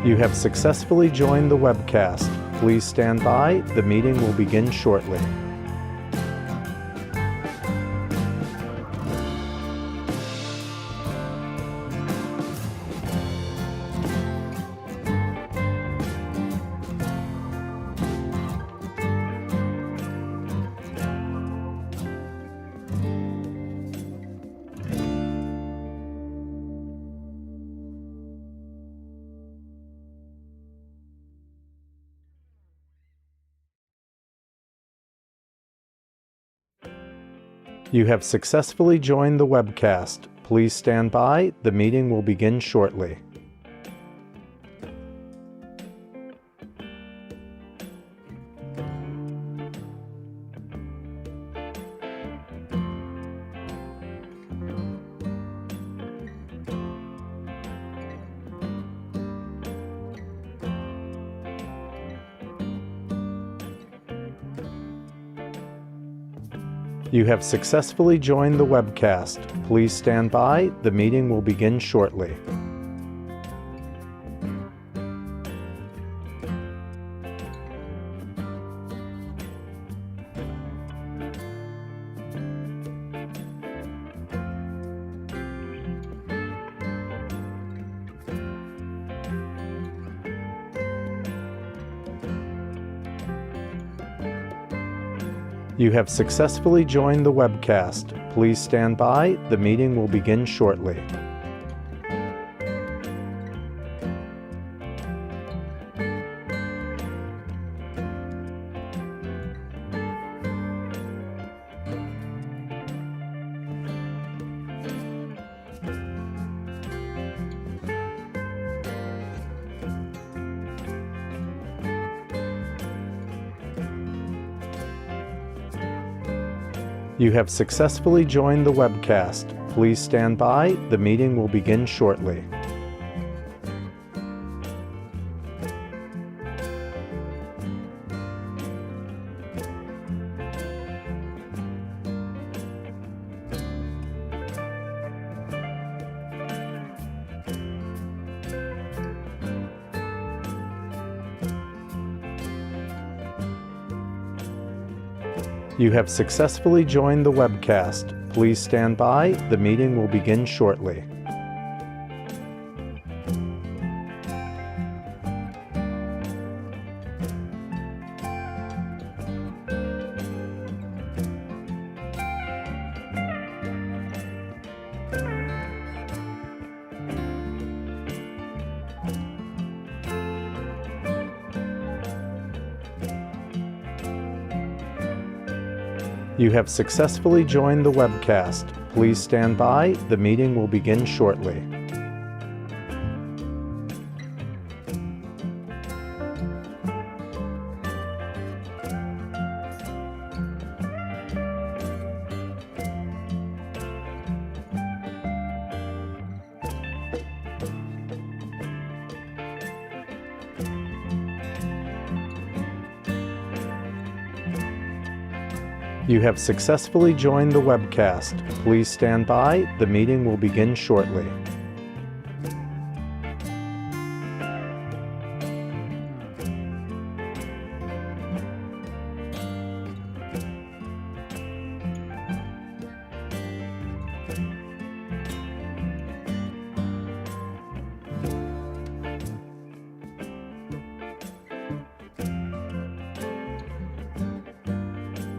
You have successfully joined the webcast. Please stand by. The meeting will begin shortly. You have successfully joined the webcast. Please stand by. The meeting will begin shortly. You have successfully joined the webcast. Please stand by. The meeting will begin shortly. You have successfully joined the webcast. Please stand by. The meeting will begin shortly. You have successfully joined the webcast. Please stand by. The meeting will begin shortly. You have successfully joined the webcast. Please stand by. The meeting will begin shortly. You have successfully joined the webcast. Please stand by. The meeting will begin shortly. You have successfully joined the webcast. Please stand by. The meeting will begin shortly.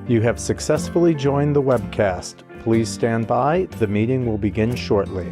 You have successfully joined the webcast. Please stand by. The meeting will begin shortly.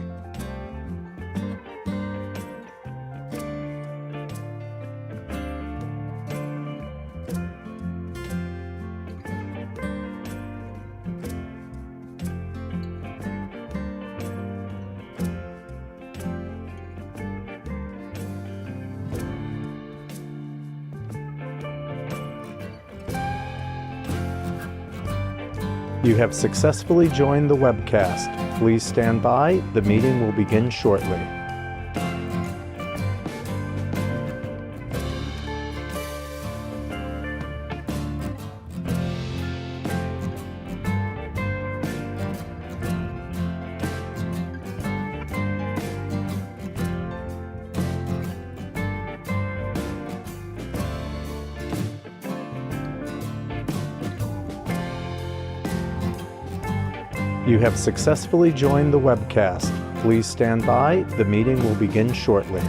You have successfully joined the webcast. Please stand by. The meeting will begin shortly. You have successfully joined the webcast. Please stand by. The meeting will begin shortly.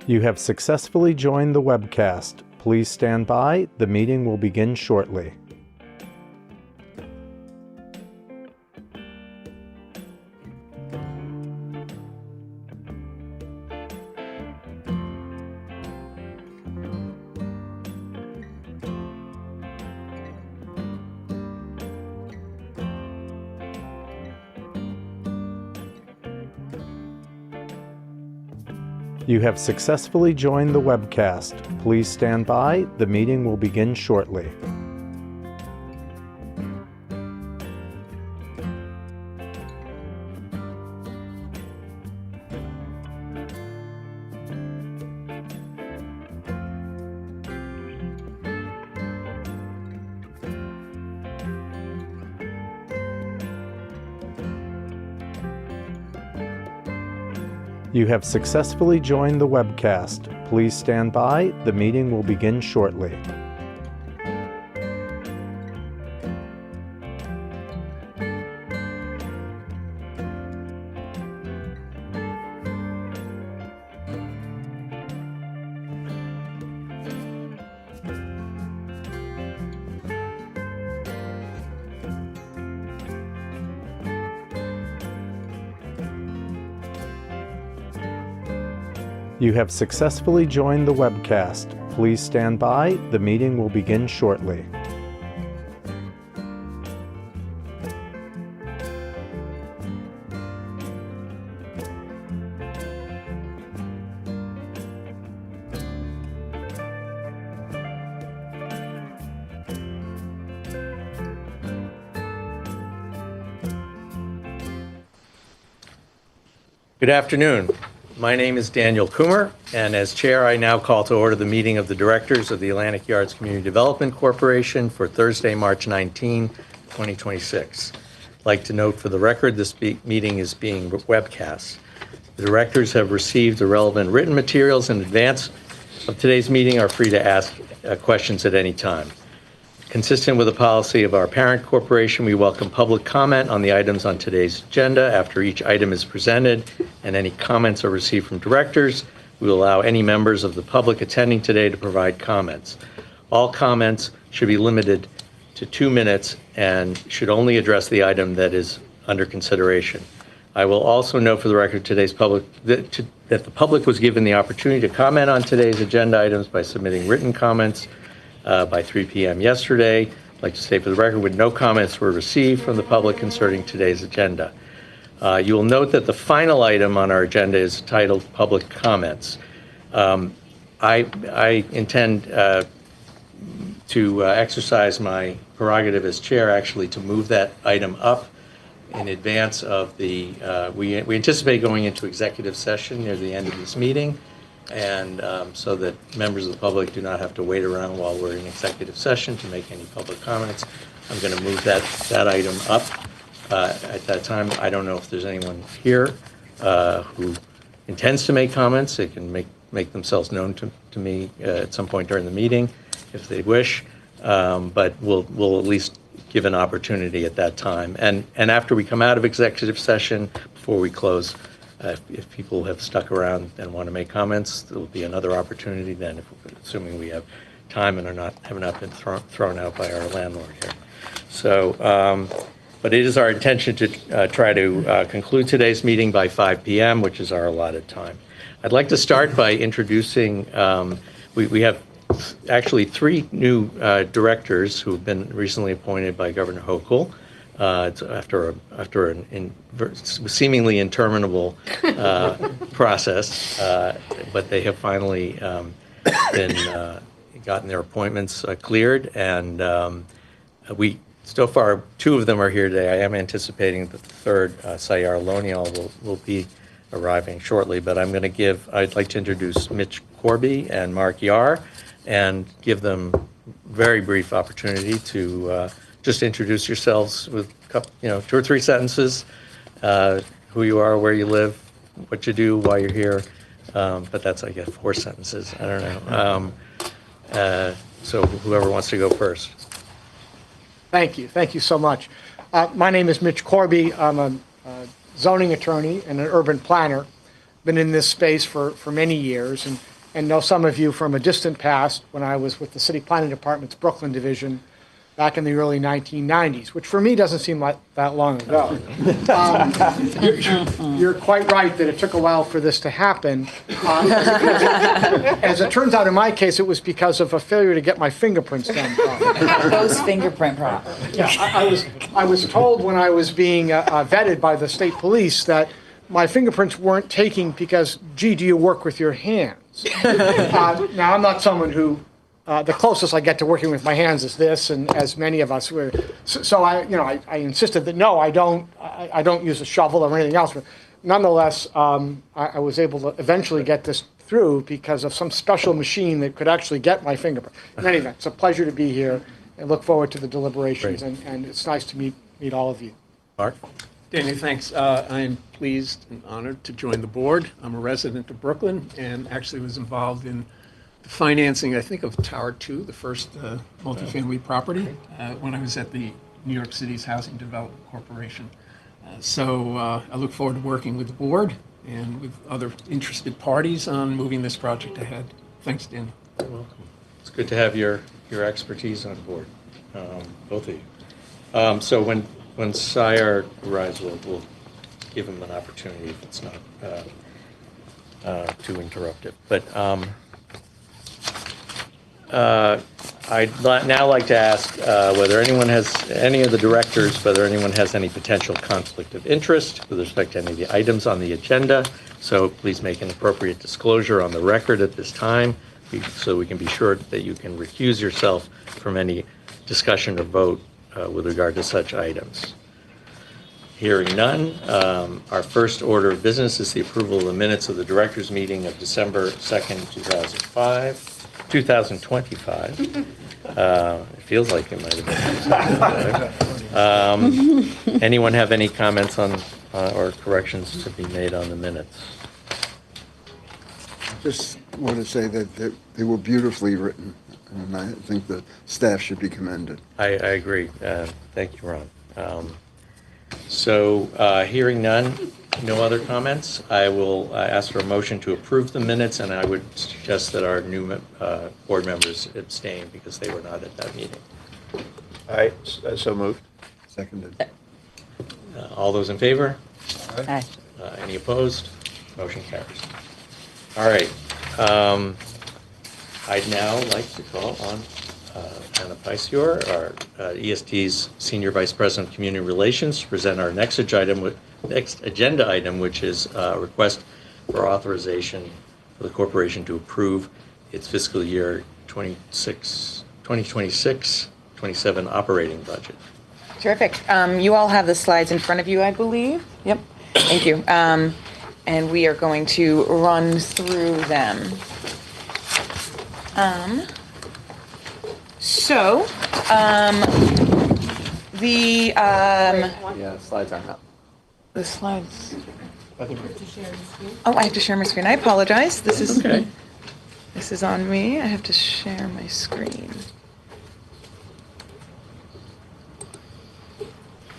You have successfully joined the webcast. Please stand by. The meeting will begin shortly. You have successfully joined the webcast. Please stand by. The meeting will begin shortly. You have successfully joined the webcast. Please stand by. The meeting will begin shortly. You have successfully joined the webcast. Please stand by. The meeting will begin shortly. Good afternoon. My name is Daniel Coomer, and as chair, I now call to order the meeting of the directors of the Atlantic Yards Community Development Corporation for Thursday, March 19, 2026. I'd like to note for the record, this meeting is being webcast. The directors have received the relevant written materials in advance of today's meeting, are free to ask questions at any time. Consistent with the policy of our parent corporation, we welcome public comment on the items on today's agenda after each item is presented and any comments are received from directors. We will allow any members of the public attending today to provide comments. All comments should be limited to 2 minutes and should only address the item that is under consideration. I will also note for the record today's public that the public was given the opportunity to comment on today's agenda items by submitting written comments by 3 p.m. yesterday. I'd like to state for the record, when no comments were received from the public concerning today's agenda. You will note that the final item on our agenda is titled Public Comments. I intend to exercise my prerogative as chair, actually, to move that item up in advance of the, we anticipate going into executive session near the end of this meeting, and so that members of the public do not have to wait around while we're in executive session to make any public comments. I'm going to move that item up at that time. I don't know if there's anyone here who intends to make comments. They can make themselves known to me at some point during the meeting if they wish, but we'll at least give an opportunity at that time. And after we come out of executive session, before we close, if people have stuck around and want to make comments, there will be another opportunity then, assuming we have time and have not been thrown out by our landlord here. So, but it is our intention to try to conclude today's meeting by 5 p.m., which is our allotted time. I'd like to start by introducing, we have actually 3 new directors who have been recently appointed by Governor Hochul. After an seemingly interminable process, but they have finally been gotten their appointments cleared, and So far, 2 of them are here today. I am anticipating that the third, Sayar Lonial, will be arriving shortly, but I'd like to introduce Mitch Corby and Mark Yar and give them very brief opportunity to just introduce yourselves with 2 or 3 sentences, who you are, where you live, what you do, why you're here. But that's, I guess, 4 sentences. I don't know. So whoever wants to go first. Thank you. Thank you so much. My name is Mitch Corby. I'm a zoning attorney and an urban planner. Been in this space for many years and know some of you from a distant past when I was with the City Planning Department's Brooklyn Division back in the early 1990s, which for me doesn't seem like that long ago. You're quite right that it took a while for this to happen. As it turns out, in my case, it was because of a failure to get my fingerprints done properly. Those fingerprint proper. Yeah, I was told when I was being vetted by the state police that my fingerprints weren't taking because, gee, do you work with your hands? Now, I'm not someone who, the closest I get to working with my hands is this, and as many of us were. So I insisted that no, I don't use a shovel or anything else. But nonetheless, I was able to eventually get this through because of some special machine that could actually get my fingerprint. In any event, it's a pleasure to be here and look forward to the deliberations, and it's nice to meet all of you. Mark? Danny, thanks. I am pleased and honored to join the board. I'm a resident of Brooklyn and actually was involved in the financing, I think, of Tower 2, the first multifamily property, when I was at the New York City's Housing Development Corporation. So I look forward to working with the board and with other interested parties on moving this project ahead. Thanks, Danny. You're welcome. It's good to have your expertise on board, both of you. So when Sayar arrives, we'll give him an opportunity if it's not too interruptive. But I'd now like to ask whether any of the directors, whether anyone has any potential conflict of interest with respect to any of the items on the agenda. So please make an appropriate disclosure on the record at this time, so we can be sure that you can recuse yourself from any discussion or vote with regard to such items. Hearing none, our first order of business is the approval of the minutes of the directors' meeting of December 2nd, 2025. It feels like it might have been. Anyone have any comments on or corrections to be made on the minutes? Just want to say that they were beautifully written, and I think the staff should be commended. I agree. Thank you, Ron. So hearing none, no other comments, I will ask for a motion to approve the minutes, and I would suggest that our new board members abstain because they were not at that meeting. So moved. Seconded. All those in favor? Aye. Any opposed? Motion carries. All right. I'd now like to call on Anna Peisior, our ESD's Senior Vice President of Community Relations, to present our next agenda item, which is a request for authorization for the corporation to approve its fiscal year 2026-27 operating budget. Terrific. You all have the slides in front of you, I believe. Yep. Thank you. And we are going to run through them. Yeah, slides aren't up. The slides. Oh, I have to share my screen. I apologize. This is Okay. This is on me. I have to share my screen.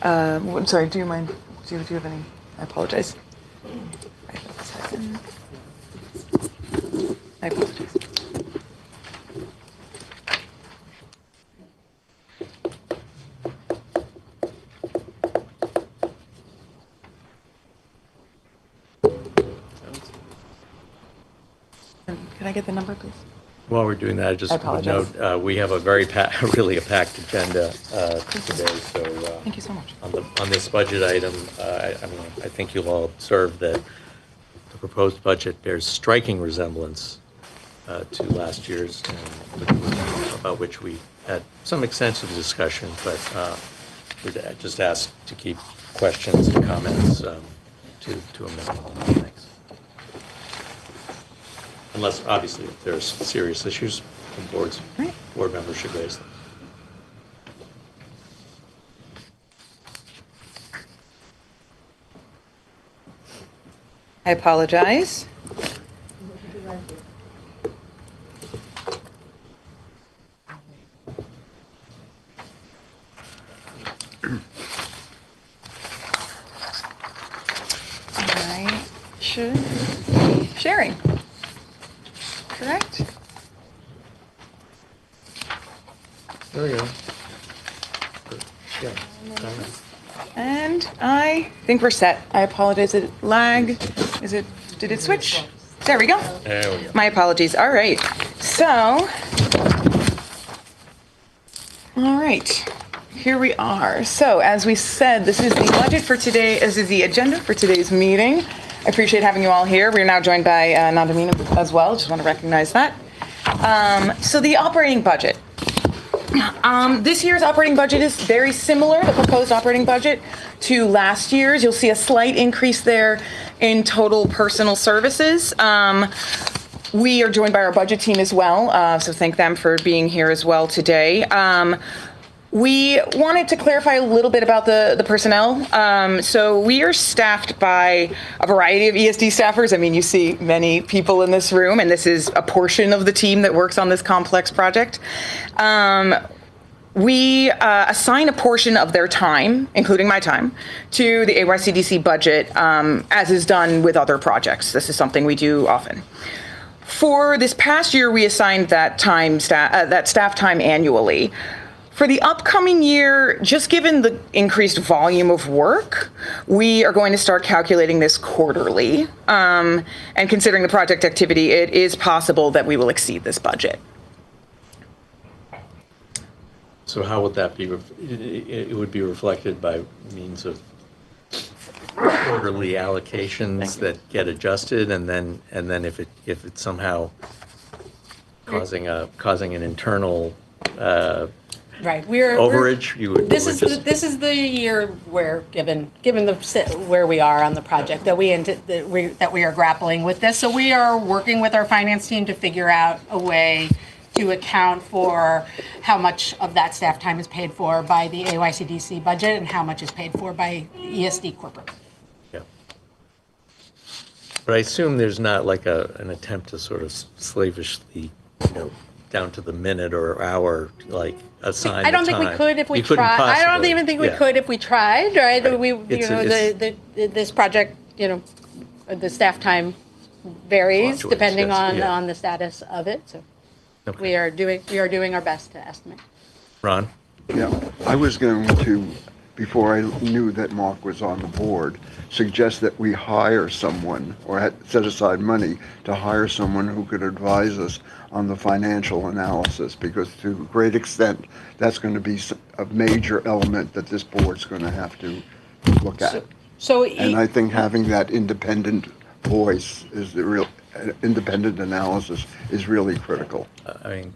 Sorry. Do you mind? Do you have any? I apologize. Right, 1 second. I apologize. Can I get the number, please? While we're doing that, I just I would apologize. note we have a really a packed agenda today. So Thank you so much. on this budget item, I think you'll all observe that the proposed budget bears striking resemblance to last year's, about which we had some extensive discussion. But would just ask to keep questions and comments to a minimum. Thanks. Unless, obviously, if there's serious issues, the board members should raise them. I apologize. I should be sharing. Correct? There we go. Yeah. And I think we're set. I apologize. Did it lag? Did it switch? There we go. There we go. My apologies. All right. So, all right. Here we are. So, as we said, this is the budget for today. This is the agenda for today's meeting. I appreciate having you all here. We're now joined by Nandamina as well. Just want to recognize that. So, the operating budget. This year's operating budget is very similar, the proposed operating budget, to last year's. You'll see a slight increase there in total personal services. We are joined by our budget team as well, so thank them for being here as well today. We wanted to clarify a little bit about the personnel. So we are staffed by a variety of ESD staffers. I mean, you see many people in this room, and this is a portion of the team that works on this complex project. We assign a portion of their time, including my time, to the AYCDC budget, as is done with other projects. This is something we do often. For this past year, we assigned that staff time annually. For the upcoming year, just given the increased volume of work, we are going to start calculating this quarterly. And considering the project activity, it is possible that we will exceed this budget. So how would that be? It would be reflected by means of quarterly allocations that get adjusted, and then if it's somehow causing an internal Right, overage, you would. This is the year where, given where we are on the project, that we are grappling with this. So we are working with our finance team to figure out a way to account for how much of that staff time is paid for by the AYCDC budget and how much is paid for by ESD corporate. Yeah. But I assume there's not like an attempt to sort of slavishly, down to the minute or hour, like assign. I don't think we could if we tried. I don't even think we could if we tried. Right? This project, the staff time varies depending on the status of it. So Okay. we are doing our best to estimate. Ron? Yeah, I was going to, before I knew that Mark was on the board, suggest that we hire someone or set aside money to hire someone who could advise us on the financial analysis, because to a great extent, that's going to be a major element that this board's going to have to look at. And I think having that independent voice is the real, independent analysis is really critical. I mean,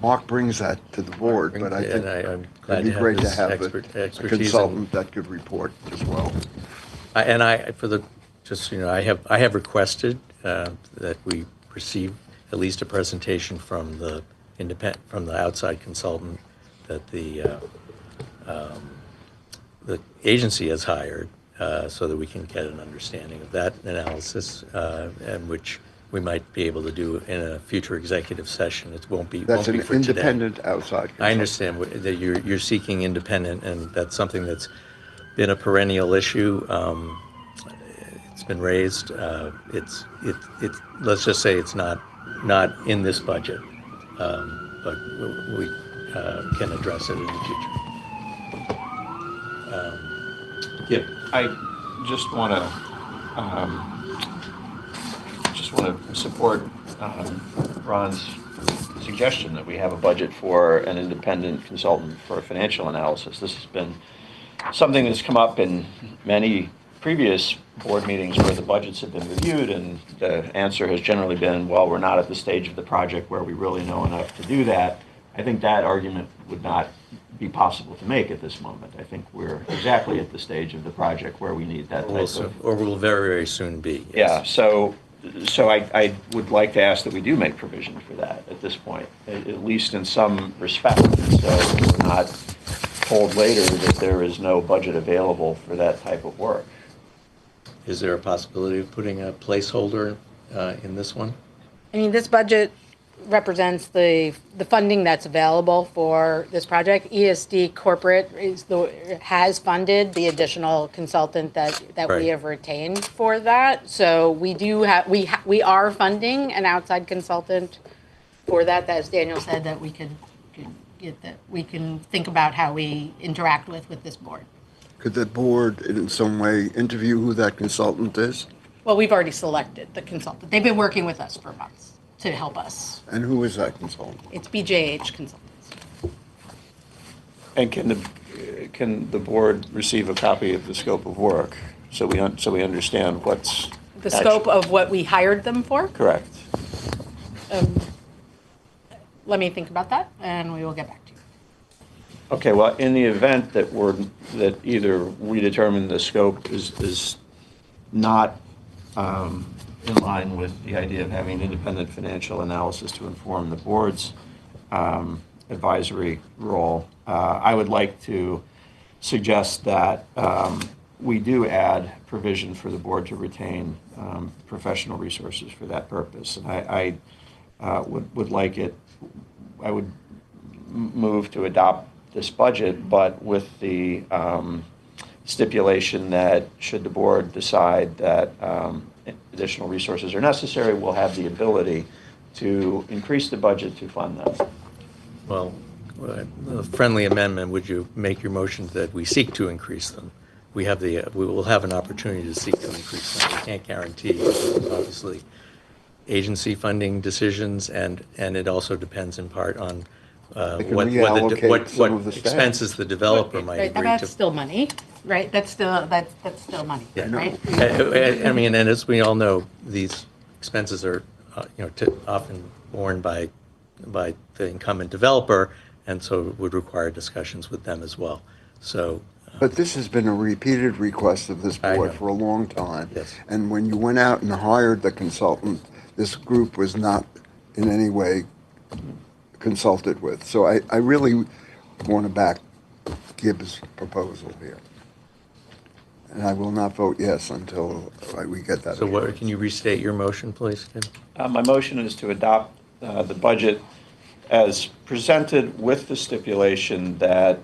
Mark brings that to the board, but I think I'm glad it'd be to great to this have a expertise. consultant that could report as well. I have requested that we receive at least a presentation from the outside consultant that the agency has hired, so that we can get an understanding of that analysis, and which we might be able to do in a future executive session. It won't be. That's won't an be for today. independent outside consultant. I understand that you're seeking independent, and that's something that's been a perennial issue. It's been raised. Let's just say it's not in this budget, but we can address it in the future. Yeah. I just want to support Ron's suggestion that we have a budget for an independent consultant for financial analysis. This has been something that's come up in many previous board meetings where the budgets have been reviewed, and the answer has generally been, well, we're not at the stage of the project where we really know enough to do that. I think that argument would not be possible to make at this moment. I think we're exactly at the stage of the project where we need that type of. Or will very, very soon be. Yes. Yeah, so I would like to ask that we do make provision for that at this point, at least in some respect. So we're not told later that there is no budget available for that type of work. Is there a possibility of putting a placeholder in this one? I mean, this budget represents the funding that's available for this project. ESD corporate has funded the additional consultant that Right. we have retained for that. So we are funding an outside consultant for that, as Daniel said, that we could get, that we can think about how we interact with this board. Could the board in some way interview who that consultant is? Well, we've already selected the consultant. They've been working with us for months to help us. And who is that consultant? It's BJH Consultants. And can the board receive a copy of the scope of work so we understand what's The scope of what we hired them for? correct? Let me think about that, and we will get back to you. Okay, well, in the event that either we determine the scope is not in line with the idea of having independent financial analysis to inform the board's advisory role, I would like to suggest that we do add provision for the board to retain professional resources for that purpose. And I would move to adopt this budget, but with the stipulation that should the board decide that additional resources are necessary, we'll have the ability to increase the budget to fund them. Well, a friendly amendment, would you make your motion that we seek to increase them? We will have an opportunity to seek to increase them. We can't guarantee, obviously, agency funding decisions, and it also depends in part on what some of the staff. expenses the developer might Right, agree that's to. still money, right? That's still money, Yeah. right? I mean, and as we all know, these expenses are, often borne by the incumbent developer, and so it would require discussions with them as well. So, But this has been a repeated request of this I board know. for a long time. Yes. And when you went out and hired the consultant, this group was not in any way consulted with. So I really want to back Gibbs' proposal here. And I will not vote yes until we get that. so can you restate your motion, please, Ken? My motion is to adopt the budget as presented with the stipulation that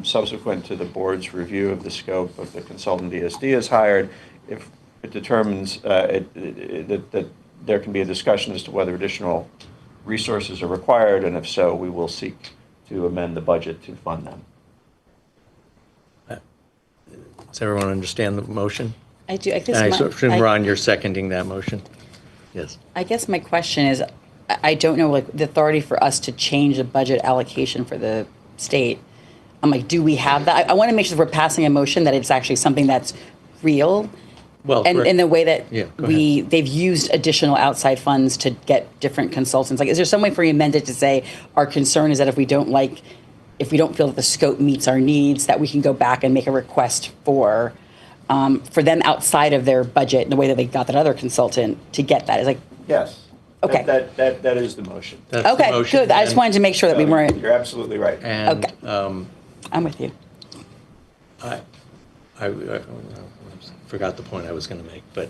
subsequent to the board's review of the scope of the consultant ESD is hired, if it determines that there can be a discussion as to whether additional resources are required, and if so, we will seek to amend the budget to fund them. Does everyone understand the motion? I do. I guess And I my- assume, I- Ron, you're seconding that motion? Yes. I guess my question is, I don't know, like, the authority for us to change the budget allocation for the state. I'm like, do we have that? I want to make sure that we're passing a motion that it's actually something that's real. Well, And in the way that Yeah, go ahead. they've used additional outside funds to get different consultants. Like, is there some way for you amended to say, our concern is that if we don't feel that the scope meets our needs, that we can go back and make a request for them outside of their budget in the way that they got that other consultant to get that? It's like, Yes. Okay. That is the motion. That's the okay, motion, good. I just and- wanted to make sure that we weren't, You're absolutely right. And Okay. I'm with you. I forgot the point I was going to make, but,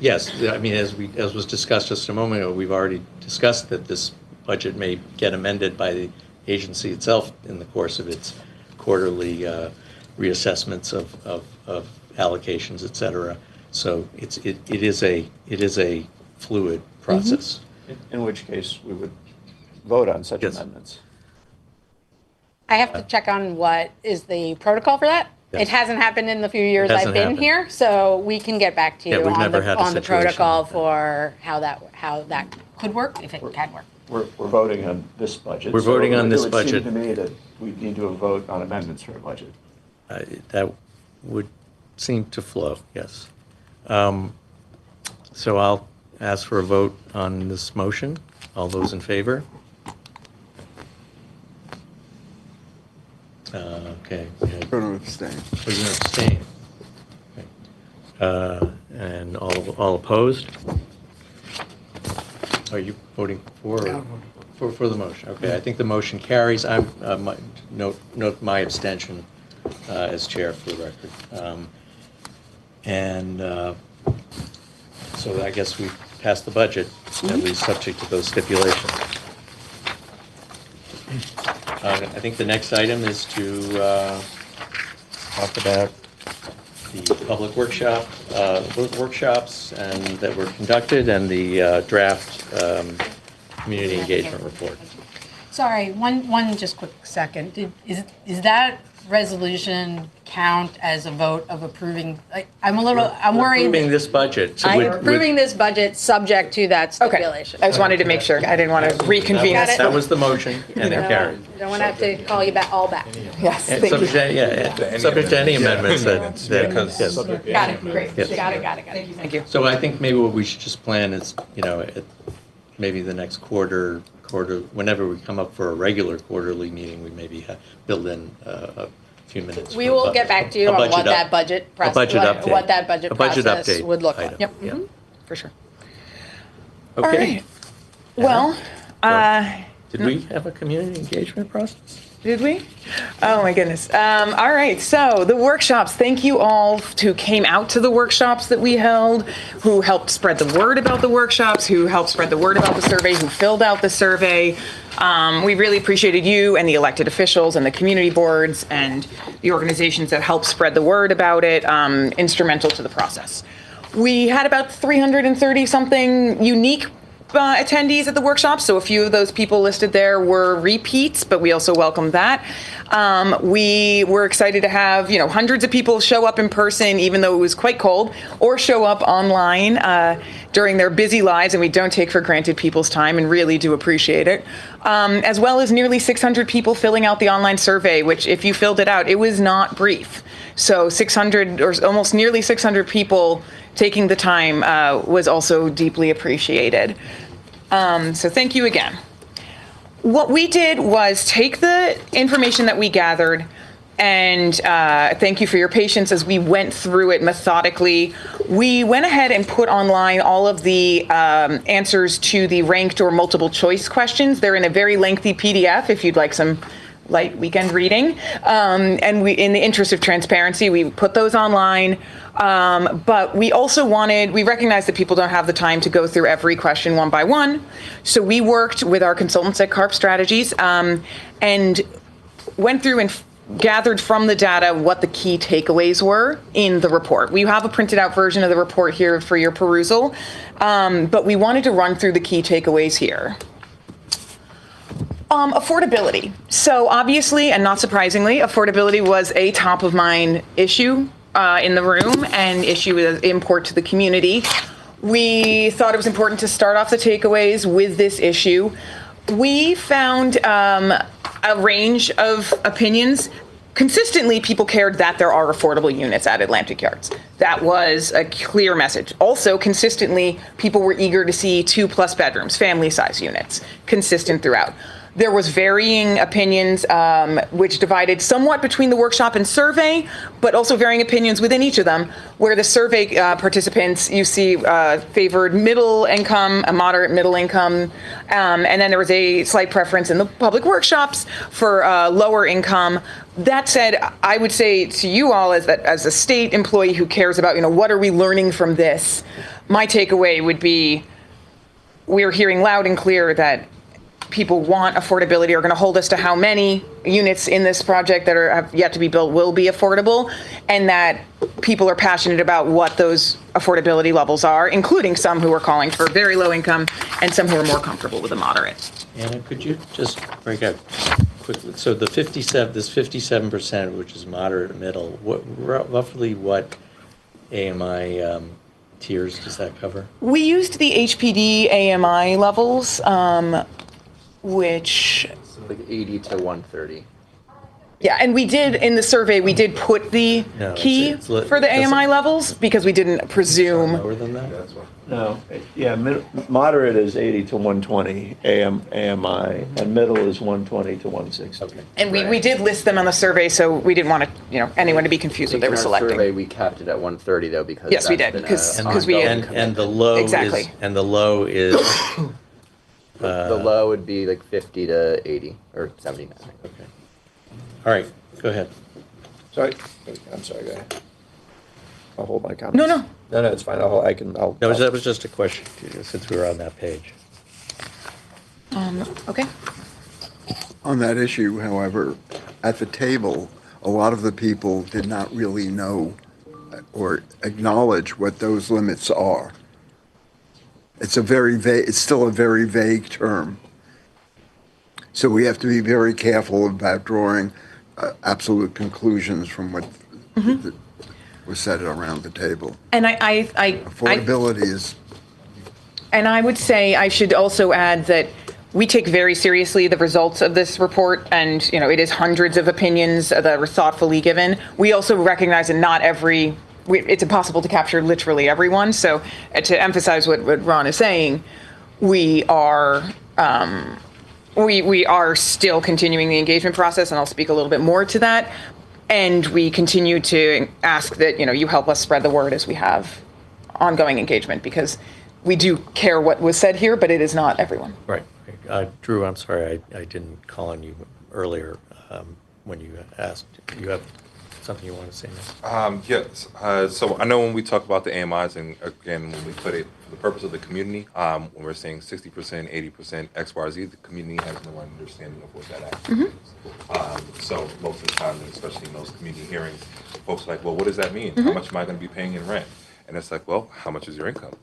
yes, I mean, as was discussed just a moment ago, we've already discussed that this budget may get amended by the agency itself in the course of its quarterly reassessments of allocations, et cetera. So it is a fluid process. In which case, we would vote on such Yes. amendments. I have to check on what is the protocol for that. Yes. It hasn't happened in the few years It I've hasn't been happened. here, so we can get back to Yeah, you we've on never had a the situation protocol like that. for how that could work, if it can work. We're voting on this budget. We're voting on this It would budget. seem to me that we need to vote on amendments for a budget. That would seem to flow, yes. So I'll ask for a vote on this motion. All those in favor? Okay. I'm going to abstain. We're going to abstain. Okay. And all opposed? Are you voting for? Yeah, For the motion? Okay, I think the motion carries. I'm, note my abstention as chair for the record. So I guess we passed the budget, at least subject to those stipulations. I think the next item is to talk about the public workshops and that were conducted and the draft community engagement report. Sorry, one just quick second. Is that resolution count as a vote of approving? I'm worried. Approving this budget. So I'm approving this budget subject to that Okay. stipulation. I just wanted to make sure. I didn't want to reconvene Got us. it. That was the motion, and it carried. Don't want to have to call you back, all back. Yes, And thank subject you. to- yeah, subject to any amendments that, Because- yes. Got it, great. Yes. Got it. Thank you. So I think maybe what we should just plan is, maybe the next quarter, whenever we come up for a regular quarterly meeting, we maybe build in a few minutes. We for will bu- get back to you a on budget what that up- budget process, budget update. what that budget A budget process update would look like. item, Yep. yeah. For sure. Okay. All right. Well, Did we have a community engagement process? did we? Oh my goodness. All right. So the workshops. Thank you all who came out to the workshops that we held, who helped spread the word about the workshops, who helped spread the word about the survey, who filled out the survey. We really appreciated you and the elected officials and the community boards and the organizations that helped spread the word about it, instrumental to the process. We had about 330 something unique attendees at the workshop, so a few of those people listed there were repeats, but we also welcome that. We were excited to have hundreds of people show up in person, even though it was quite cold, or show up online during their busy lives, and we don't take for granted people's time and really do appreciate it. As well as nearly 600 people filling out the online survey, which if you filled it out, it was not brief. So 600 or almost nearly 600 people taking the time was also deeply appreciated. So thank you again. What we did was take the information that we gathered, and thank you for your patience as we went through it methodically. We went ahead and put online all of the answers to the ranked or multiple choice questions. They're in a very lengthy PDF if you'd like some light weekend reading. And we, in the interest of transparency, we put those online. But we also we recognized that people don't have the time to go through every question one by one. So we worked with our consultants at CARP Strategies and went through and gathered from the data what the key takeaways were in the report. We have a printed out version of the report here for your perusal, but we wanted to run through the key takeaways here. Affordability. So obviously, and not surprisingly, affordability was a top of mind issue in the room and issue of import to the community. We thought it was important to start off the takeaways with this issue. We found a range of opinions. Consistently, people cared that there are affordable units at Atlantic Yards. That was a clear message. Also, consistently, people were eager to see 2+ bedrooms, family-size units, consistent throughout. There was varying opinions, which divided somewhat between the workshop and survey, but also varying opinions within each of them, where the survey participants, you see, favored middle income, a moderate middle income, and then there was a slight preference in the public workshops for lower income. That said, I would say to you all, as a state employee who cares about, what are we learning from this, my takeaway would be, we're hearing loud and clear that people want affordability, are going to hold us to how many units in this project that have yet to be built will be affordable, and that people are passionate about what those affordability levels are, including some who are calling for very low income and some who are more comfortable with a moderate. Anna, could you just break out quickly? So this 57%, which is moderate middle, roughly what AMI tiers does that cover? We used the HPD AMI levels, which Like 80 to 130. Yeah, and we did, in the survey, we did put the No, key it's lit- for the does it- AMI levels because we didn't presume. Lower than that? No, yeah, moderate is 80 to 120 AMI, and middle is 120 to 160. Okay. And we did list them on the survey, so we didn't want to, anyone to be confused what they were In our survey, selecting. we capped it at 130 though because Yes, we that's did, been a 'cause we- ongoing And the low is, Exactly. and the low is, the low would be like 50 to 80 or 70. I think. okay. All right, go ahead. Sorry, I'm sorry, go ahead. I'll hold my comments. No, no. No, it's fine, I'll. That was just a question, since we were on that page. Okay. On that issue, however, at the table, a lot of the people did not really know or acknowledge what those limits are. It's a very vague, it's still a very vague term. So we have to be very careful about drawing absolute conclusions from what was said around the table. And I Affordability is, And I would say I should also add that we take very seriously the results of this report, and it is hundreds of opinions that were thoughtfully given. We also recognize that not every, it's impossible to capture literally everyone. So to emphasize what Ron is saying, we are we are still continuing the engagement process, and I'll speak a little bit more to that. And we continue to ask that you help us spread the word as we have ongoing engagement, because we do care what was said here, but it is not everyone. Right. Drew, I'm sorry, I didn't call on you earlier when you asked. You have something you want to say now? Yes. So I know when we talk about the AMIs, and again, when we put it for the purpose of the community, when we're saying 60%, 80%, X, Y, Z, the community has no understanding of what that actually is. So most of the time, and especially in those community hearings, folks are like, well, what does that mean? How much am I going to be paying in rent? And it's like, well, how much is your income?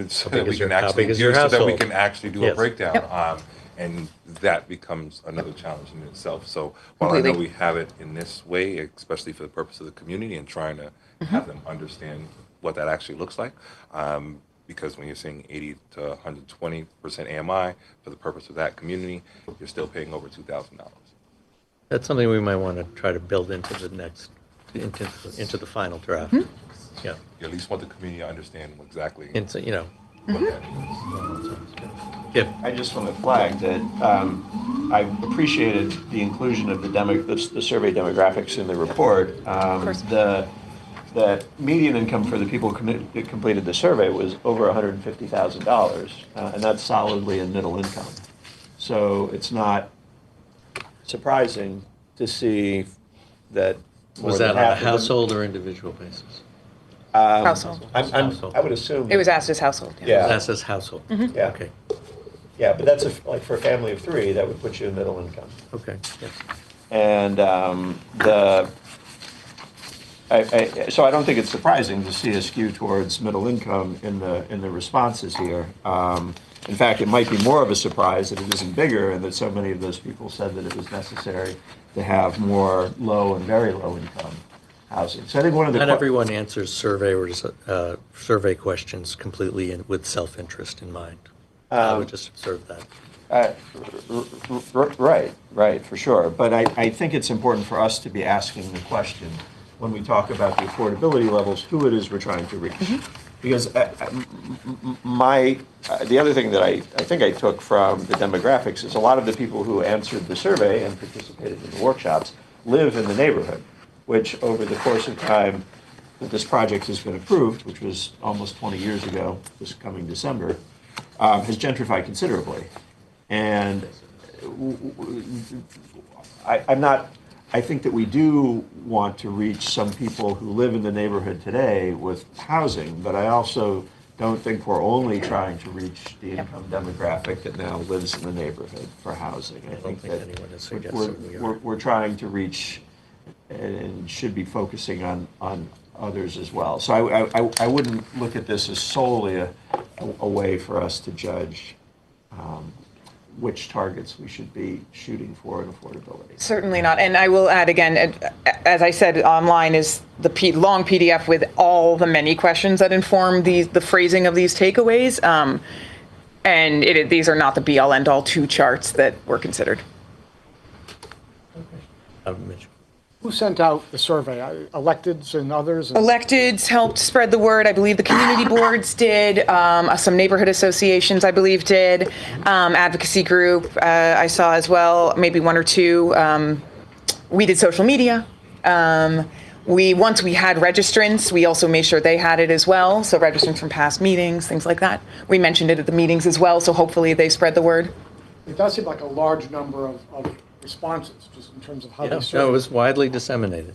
So that we can actually do Yes. a breakdown. And that becomes another challenge in itself. So while I know we have it in this way, especially for the purpose of the community and trying to have them understand what that actually looks like, because when you're saying 80 to 120% AMI for the purpose of that community, you're still paying over $2,000. That's something we might want to try to build into the next, into the final draft. Yeah. You at least want the community to understand exactly Into, what that means. yeah. I just want to flag that I appreciated the inclusion of the survey demographics in the report. The median income for the people who completed the survey was over $150,000, and that's solidly in middle income. So it's not surprising to see that more Was than that on a half of them- household or individual basis? Household. I would assume. It was asked as household. Yeah. That's as household? Yeah. Okay, Yeah, but that's like for a family of three, that would put you in middle income. okay, yes. And so I don't think it's surprising to see a skew towards middle income in the responses here. In fact, it might be more of a surprise that it isn't bigger, and that so many of those people said that it was necessary to have more low and very low income housing. So I think one of the Not everyone answers survey questions completely with self-interest in mind. I would just observe that. Right, for sure. But I think it's important for us to be asking the question when we talk about the affordability levels, who it is we're trying to reach. Because the other thing that I think I took from the demographics is a lot of the people who answered the survey and participated in the workshops live in the neighborhood, which over the course of time that this project has been approved, which was almost 20 years ago, this coming December, has gentrified considerably. And I think that we do want to reach some people who live in the neighborhood today with housing, but I also don't think we're only trying to reach the income demographic that now lives in the neighborhood for housing. I think that anyone has suggested we are. we're trying to reach and should be focusing on others as well. So I wouldn't look at this as solely a way for us to judge which targets we should be shooting for in affordability. Certainly not. And I will add again, as I said, online is the long PDF with all the many questions that inform the phrasing of these takeaways. And these are not the be-all, end-all two charts that were considered. Mitchell. Who sent out the survey? Electeds and others? Electeds helped spread the word. I believe the community boards did. Some neighborhood associations, I believe, did. Advocacy group, I saw as well, maybe one or two. We did social media. Once we had registrants, we also made sure they had it as well. So registrants from past meetings, things like that. We mentioned it at the meetings as well. So hopefully they spread the word. It does seem like a large number of responses, just in terms of how they No, surveyed. it was widely disseminated.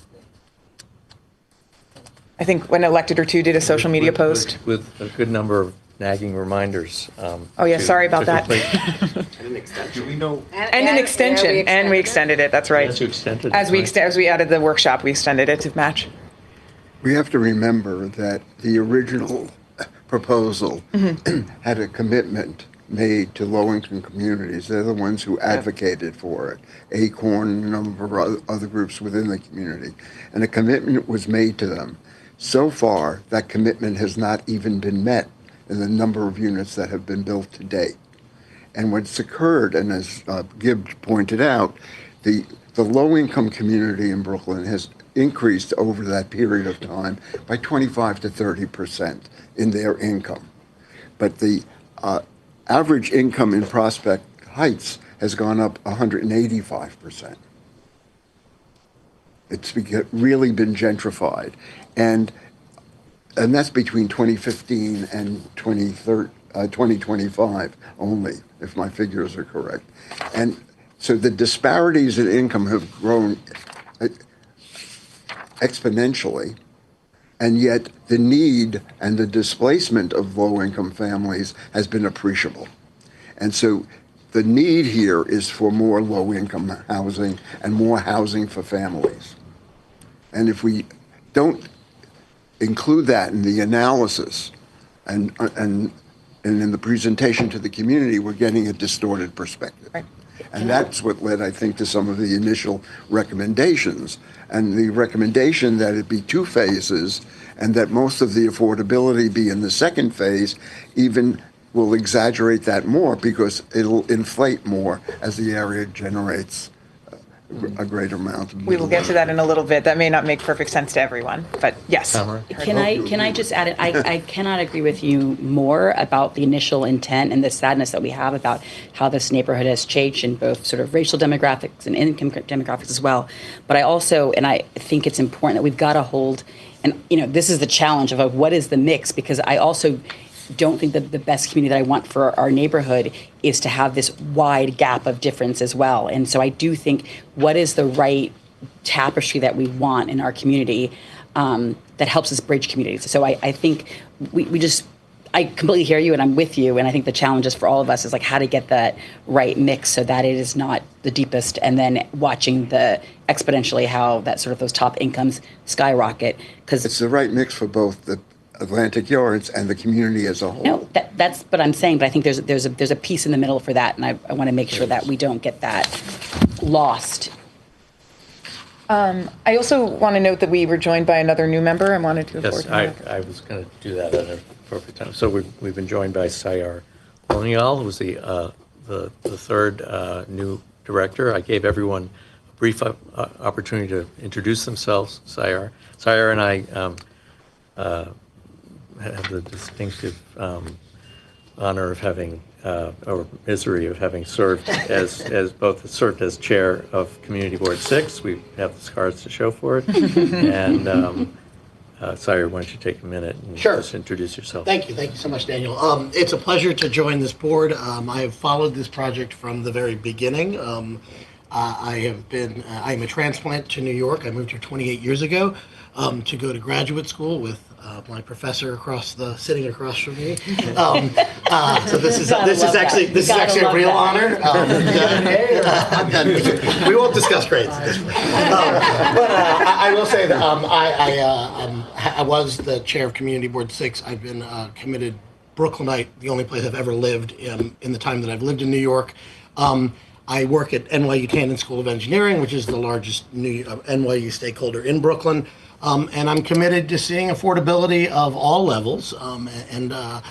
I think an elected or two did a social media post. With a good number of nagging reminders. Oh, yeah, sorry about that. And an extension. Do we know? And an extension, and we extended it, that's right. As you extended. As we added the workshop, we extended it to match. We have to remember that the original proposal had a commitment made to low-income communities. They're the ones who advocated for it. Acorn and a number of other groups within the community. And a commitment was made to them. So far, that commitment has not even been met in the number of units that have been built to date. And what's occurred, and as Gibbs pointed out, the low-income community in Brooklyn has increased over that period of time by 25 to 30% in their income. But the average income in Prospect Heights has gone up 185%. It's really been gentrified. And that's between 2015 and 2025 only, if my figures are correct. And so the disparities in income have grown exponentially, and yet the need and the displacement of low-income families has been appreciable. And so the need here is for more low-income housing and more housing for families. And if we don't include that in the analysis and in the presentation to the community, we're getting a distorted perspective. Right. And that's what led, I think, to some of the initial recommendations. And the recommendation that it be 2 phases and that most of the affordability be in the second phase even will exaggerate that more because it'll inflate more as the area generates a greater amount of. We will get to that in a little bit. That may not make perfect sense to everyone, but yes. Tamara? Can I just add it? I cannot agree with you more about the initial intent and the sadness that we have about how this neighborhood has changed in both sort of racial demographics and income demographics as well. But I also, and I think it's important that we've got to hold, and this is the challenge of what is the mix, because I also don't think that the best community that I want for our neighborhood is to have this wide gap of difference as well. And so I do think what is the right tapestry that we want in our community that helps us bridge communities. So I think I completely hear you and I'm with you. And I think the challenge is for all of us is like how to get that right mix so that it is not the deepest, and then watching the exponentially how that sort of those top incomes skyrocket. Because It's the right mix for both the Atlantic Yards and the community as a whole. no, that's what I'm saying. But I think there's a piece in the middle for that, and I want to make sure that we don't get that lost. I also want to note that we were joined by another new member. I wanted to Yes, report. I was going to do that at an appropriate time. So we've been joined by Sayar Onial, who's the third new director. I gave everyone a brief opportunity to introduce themselves. Sayar and I have the distinctive honor of having, or misery of having served as served as chair of Community Board 6. We have the scars to show for it. And Sayar, why don't you take a minute and Sure. just introduce yourself? Thank you so much, Daniel. It's a pleasure to join this board. I have followed this project from the very beginning. I'm a transplant to New York. I moved here 28 years ago to go to graduate school with my professor sitting across from me. So this is actually a real honor. We won't discuss grades at this point. But I will say that I was the chair of Community Board 6. I've been a committed Brooklynite, the only place I've ever lived in the time that I've lived in New York. I work at NYU Tandon School of Engineering, which is the largest NYU stakeholder in Brooklyn. And I'm committed to seeing affordability of all levels. I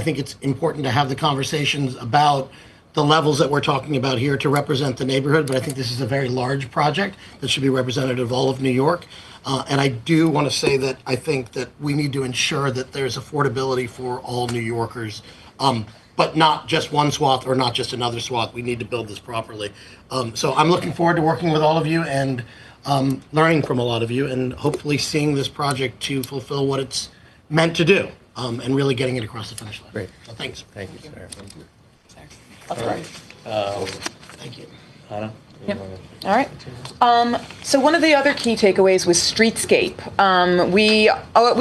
think it's important to have the conversations about the levels that we're talking about here to represent the neighborhood, but I think this is a very large project that should be representative of all of New York. And I do want to say that I think that we need to ensure that there's affordability for all New Yorkers, but not just one swath or not just another swath. We need to build this properly. So I'm looking forward to working with all of you and learning from a lot of you, and hopefully seeing this project to fulfill what it's meant to do, and really getting it across the finish line. Great. So thanks. Thank you, sir. That's right. Thank you. Anna? Yep. All right. So one of the other key takeaways was streetscape. We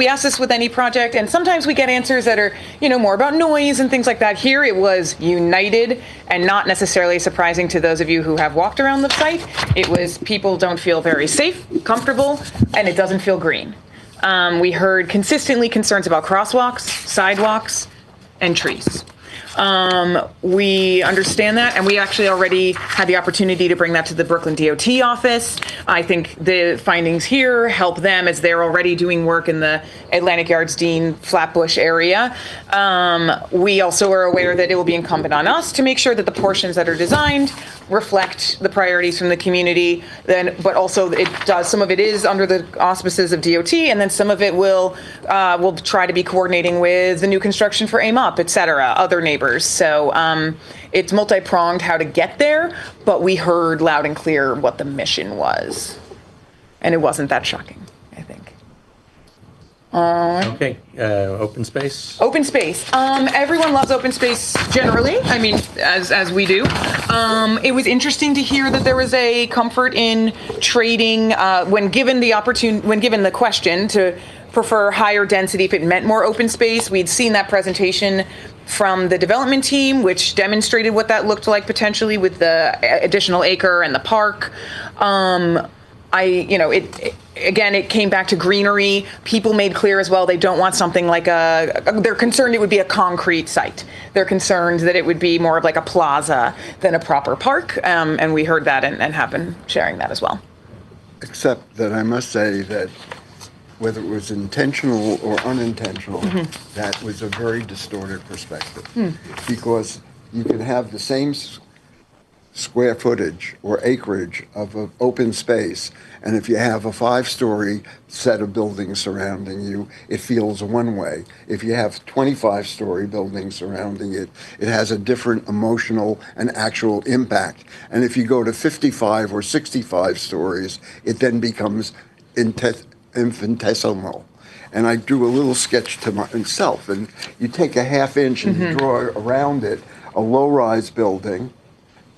asked this with any project, and sometimes we get answers that are, more about noise and things like that. Here it was united, and not necessarily surprising to those of you who have walked around the site. It was people don't feel very safe, comfortable, and it doesn't feel green. We heard consistently concerns about crosswalks, sidewalks, and trees. We understand that, and we actually already had the opportunity to bring that to the Brooklyn DOT office. I think the findings here help them as they're already doing work in the Atlantic Yards, Dean, Flatbush area. We also are aware that it will be incumbent on us to make sure that the portions that are designed reflect the priorities from the community. But also some of it is under the auspices of DOT, and then some of it will try to be coordinating with the new construction for AIM-UP, et cetera, other neighbors. So it's multi-pronged how to get there, but we heard loud and clear what the mission was. And it wasn't that shocking, I think. Okay, open space? Open space. Everyone loves open space generally. I mean, as we do. It was interesting to hear that there was a comfort in trading when given the question to prefer higher density if it meant more open space. We'd seen that presentation from the development team, which demonstrated what that looked like potentially with the additional acre and the park. It came back to greenery. People made clear as well they don't want something like they're concerned it would be a concrete site. They're concerned that it would be more of like a plaza than a proper park. And we heard that and have been sharing that as well. Except that I must say that whether it was intentional or unintentional, that was a very distorted perspective. Because you can have the same square footage or acreage of an open space, and if you have a 5-story set of buildings surrounding you, it feels one way. If you have 25-story buildings surrounding it, it has a different emotional and actual impact. And if you go to 55 or 65 stories, it then becomes infinitesimal. And I drew a little sketch to myself, and you take a 1/2 inch and you draw around it a low-rise building,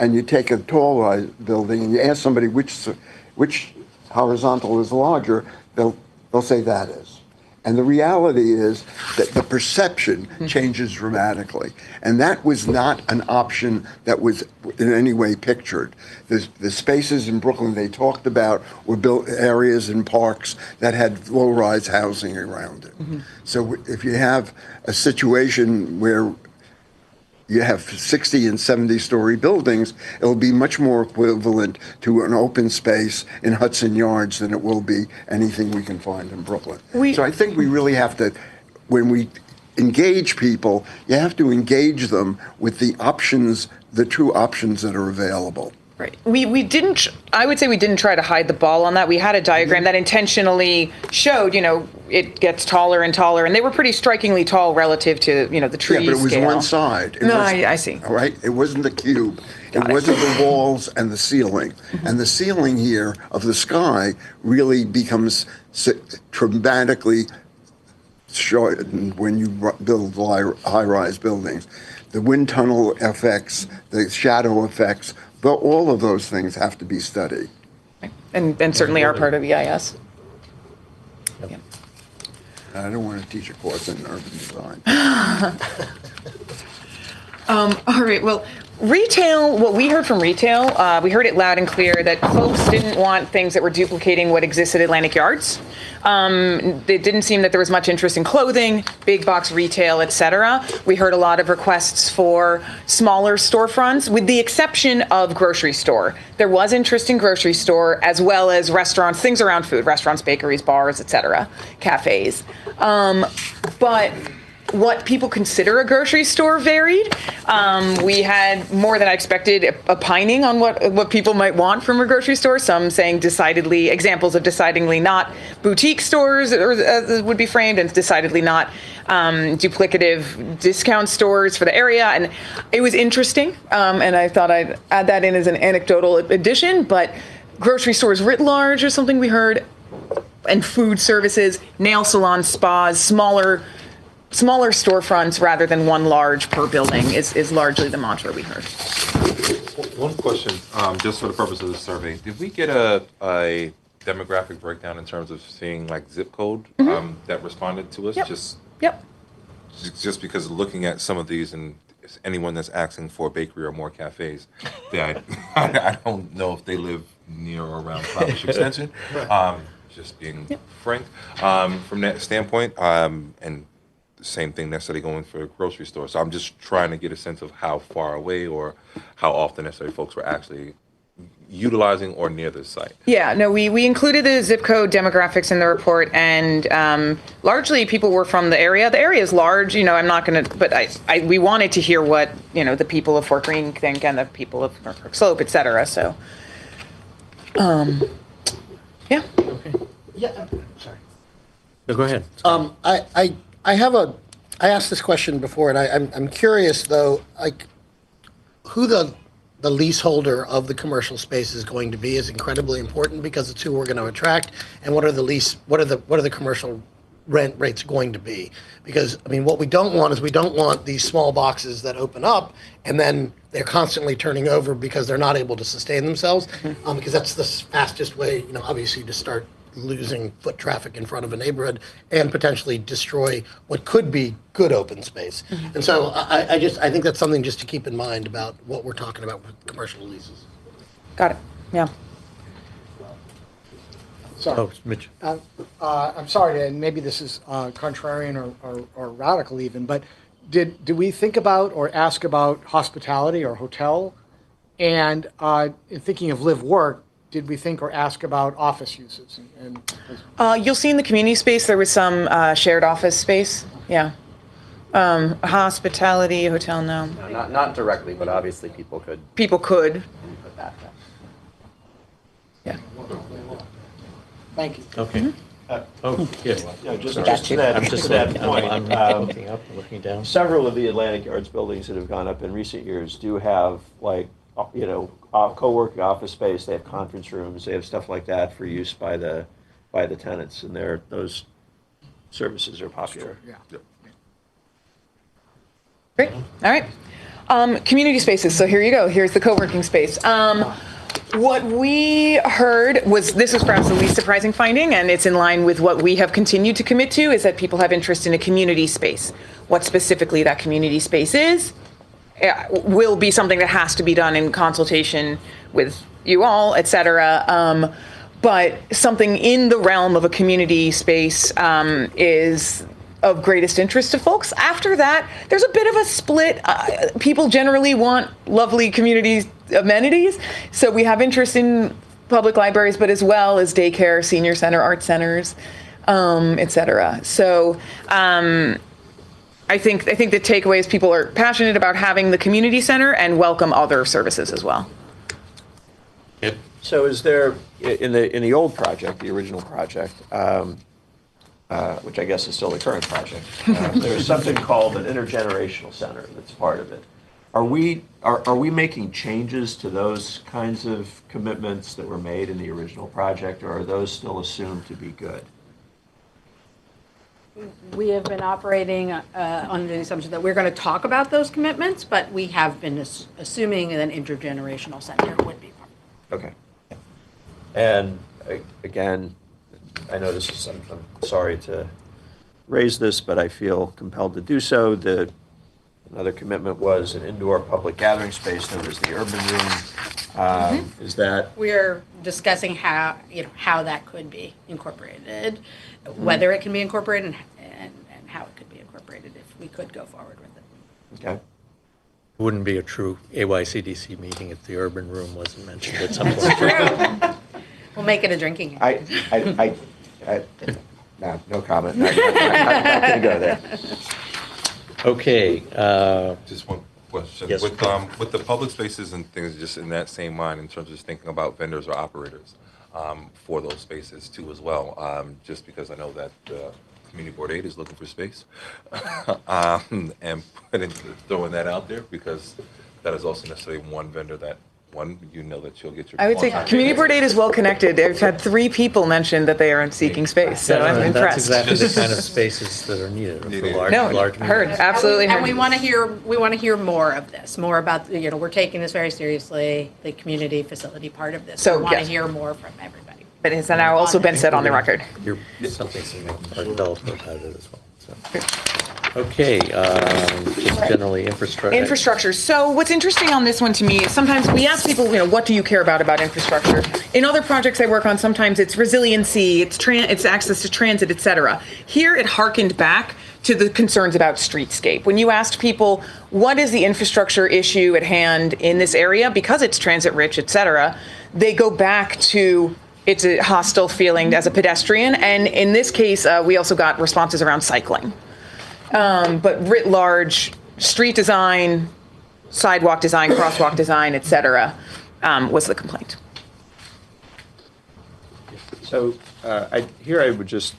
and you take a tall-rise building and you ask somebody which horizontal is larger, they'll say that is. And the reality is that the perception changes dramatically. And that was not an option that was in any way pictured. The spaces in Brooklyn they talked about were built areas and parks that had low-rise housing around it. So if you have a situation where you have 60 and 70-story buildings, it'll be much more equivalent to an open space in Hudson Yards than it will be anything we can find in Brooklyn. So I think we really have to, when we engage people, you have to engage them with the options, the true options that are available. Right. We didn't, I would say we didn't try to hide the ball on that. We had a diagram that intentionally showed, it gets taller and taller, and they were pretty strikingly tall relative to, the tree scale. Yeah, but it was one side. I see. All right? It wasn't the cube. It wasn't the walls and the ceiling. And the ceiling here of the sky really becomes dramatically shortened when you build high-rise buildings. The wind tunnel effects, the shadow effects, but all of those things have to be studied. And certainly are part of EIS. Yep. I don't want to teach a course in urban design. All right, well, retail, what we heard from retail, we heard it loud and clear that folks didn't want things that were duplicating what exists at Atlantic Yards. It didn't seem that there was much interest in clothing, big box retail, et cetera. We heard a lot of requests for smaller storefronts, with the exception of grocery store. There was interest in grocery store as well as restaurants, things around food, restaurants, bakeries, bars, et cetera, cafes. But what people consider a grocery store varied. We had more than I expected opining on what people might want from a grocery store. Some saying decidedly, examples of decidedly not boutique stores or would be framed, and decidedly not duplicative discount stores for the area. And it was interesting, and I thought I'd add that in as an anecdotal addition, but grocery stores writ large or something we heard, and food services, nail salons, spas, smaller storefronts rather than one large per building is largely the mantra we heard. One question, just for the purpose of the survey, did we get a demographic breakdown in terms of seeing like zip code that responded to us? Yep. Just because looking at some of these, and anyone that's asking for a bakery or more cafes, I don't know if they live near or around Flemish Extension. Just being frank, from that standpoint, and the same thing necessarily going for a grocery store. So I'm just trying to get a sense of how far away or how often necessarily folks were actually utilizing or near this site. Yeah, no, we included the zip code demographics in the report, and largely people were from the area. The area is large, I'm not going to, but we wanted to hear what, the people of Fort Greene think and the people of North Slope, et cetera. So, yeah. Okay. Yeah, sorry. No, go ahead. I asked this question before, and I'm curious though, like who the leaseholder of the commercial space is going to be is incredibly important, because it's who we're going to attract, and what are the commercial rent rates going to be? Because what we don't want is these small boxes that open up and then they're constantly turning over because they're not able to sustain themselves, because that's the fastest way, obviously, to start losing foot traffic in front of a neighborhood and potentially destroy what could be good open space. And so I think that's something just to keep in mind about what we're talking about with commercial leases. Got it. Yeah. Sorry. Oh, Mitch. I'm sorry, and maybe this is contrarian or radical even, but did we think about or ask about hospitality or hotel? And in thinking of live work, did we think or ask about office uses? You'll see in the community space there was some shared office space. Yeah. Hospitality, hotel, no. No, not directly, but obviously people could. People could. Put that. Yeah. Thank you. Okay. Yes. Yeah, just Got to you. that, I'm just to that looking, point, I'm looking up, looking down. several of the Atlantic Yards buildings that have gone up in recent years do have co-working office space. They have conference rooms. They have stuff like that for use by the tenants, and those services are popular. Yeah. Great. All right. Community spaces. So here you go. Here's the co-working space. What we heard was, this is perhaps the least surprising finding, and it's in line with what we have continued to commit to, is that people have interest in a community space. What specifically that community space is will be something that has to be done in consultation with you all, et cetera. But something in the realm of a community space is of greatest interest to folks. After that, there's a bit of a split. People generally want lovely community amenities. So we have interest in public libraries, but as well as daycare, senior center, art centers, et cetera. So I think the takeaway is people are passionate about having the community center and welcome other services as well. Yep. So is there, in the old project, the original project, which I guess is still the current project, there's something called an intergenerational center that's part of it. Are we making changes to those kinds of commitments that were made in the original project, or are those still assumed to be good? We have been operating under the assumption that we're going to talk about those commitments, but we have been assuming an intergenerational center would be part. Okay. And again, I know this is, I'm sorry to raise this, but I feel compelled to do so. Another commitment was an indoor public gathering space known as the Urban Room. Is that? We're discussing how that could be incorporated, whether it can be incorporated and how it could be incorporated if we could go forward with it. Okay. It wouldn't be a true AYCDC meeting if the urban room wasn't mentioned at some point. True. We'll make it a drinking game. No comment. Not going to go there. Okay, Just one question. Yes, With the public spaces and things, just in that same line, in terms of just thinking about vendors or operators for those spaces too as well, just because I know that Community Board 8 is looking for space. And throwing that out there, because that is also necessarily one vendor that, you know that you'll get your. I would say Community Board 8 is well connected. I've had 3 people mention that they are seeking space, so I'm impressed. That's exactly the kind of spaces that are needed for large, No, large heard, meetings. absolutely And heard. we want to hear more of this, more about, we're taking this very seriously, the community facility part of this. So, We want to yes. hear more from everybody. But it's now also been said on the record. You're something to make our developer out of it as well. So. Okay, just generally infrastructure. Infrastructure. So what's interesting on this one to me is sometimes we ask people, what do you care about infrastructure? In other projects I work on, sometimes it's resiliency, it's access to transit, et cetera. Here it harkened back to the concerns about streetscape. When you asked people, what is the infrastructure issue at hand in this area, because it's transit rich, et cetera, they go back to it's a hostile feeling as a pedestrian. And in this case, we also got responses around cycling. But writ large, street design, sidewalk design, crosswalk design, et cetera, was the complaint. So here I would just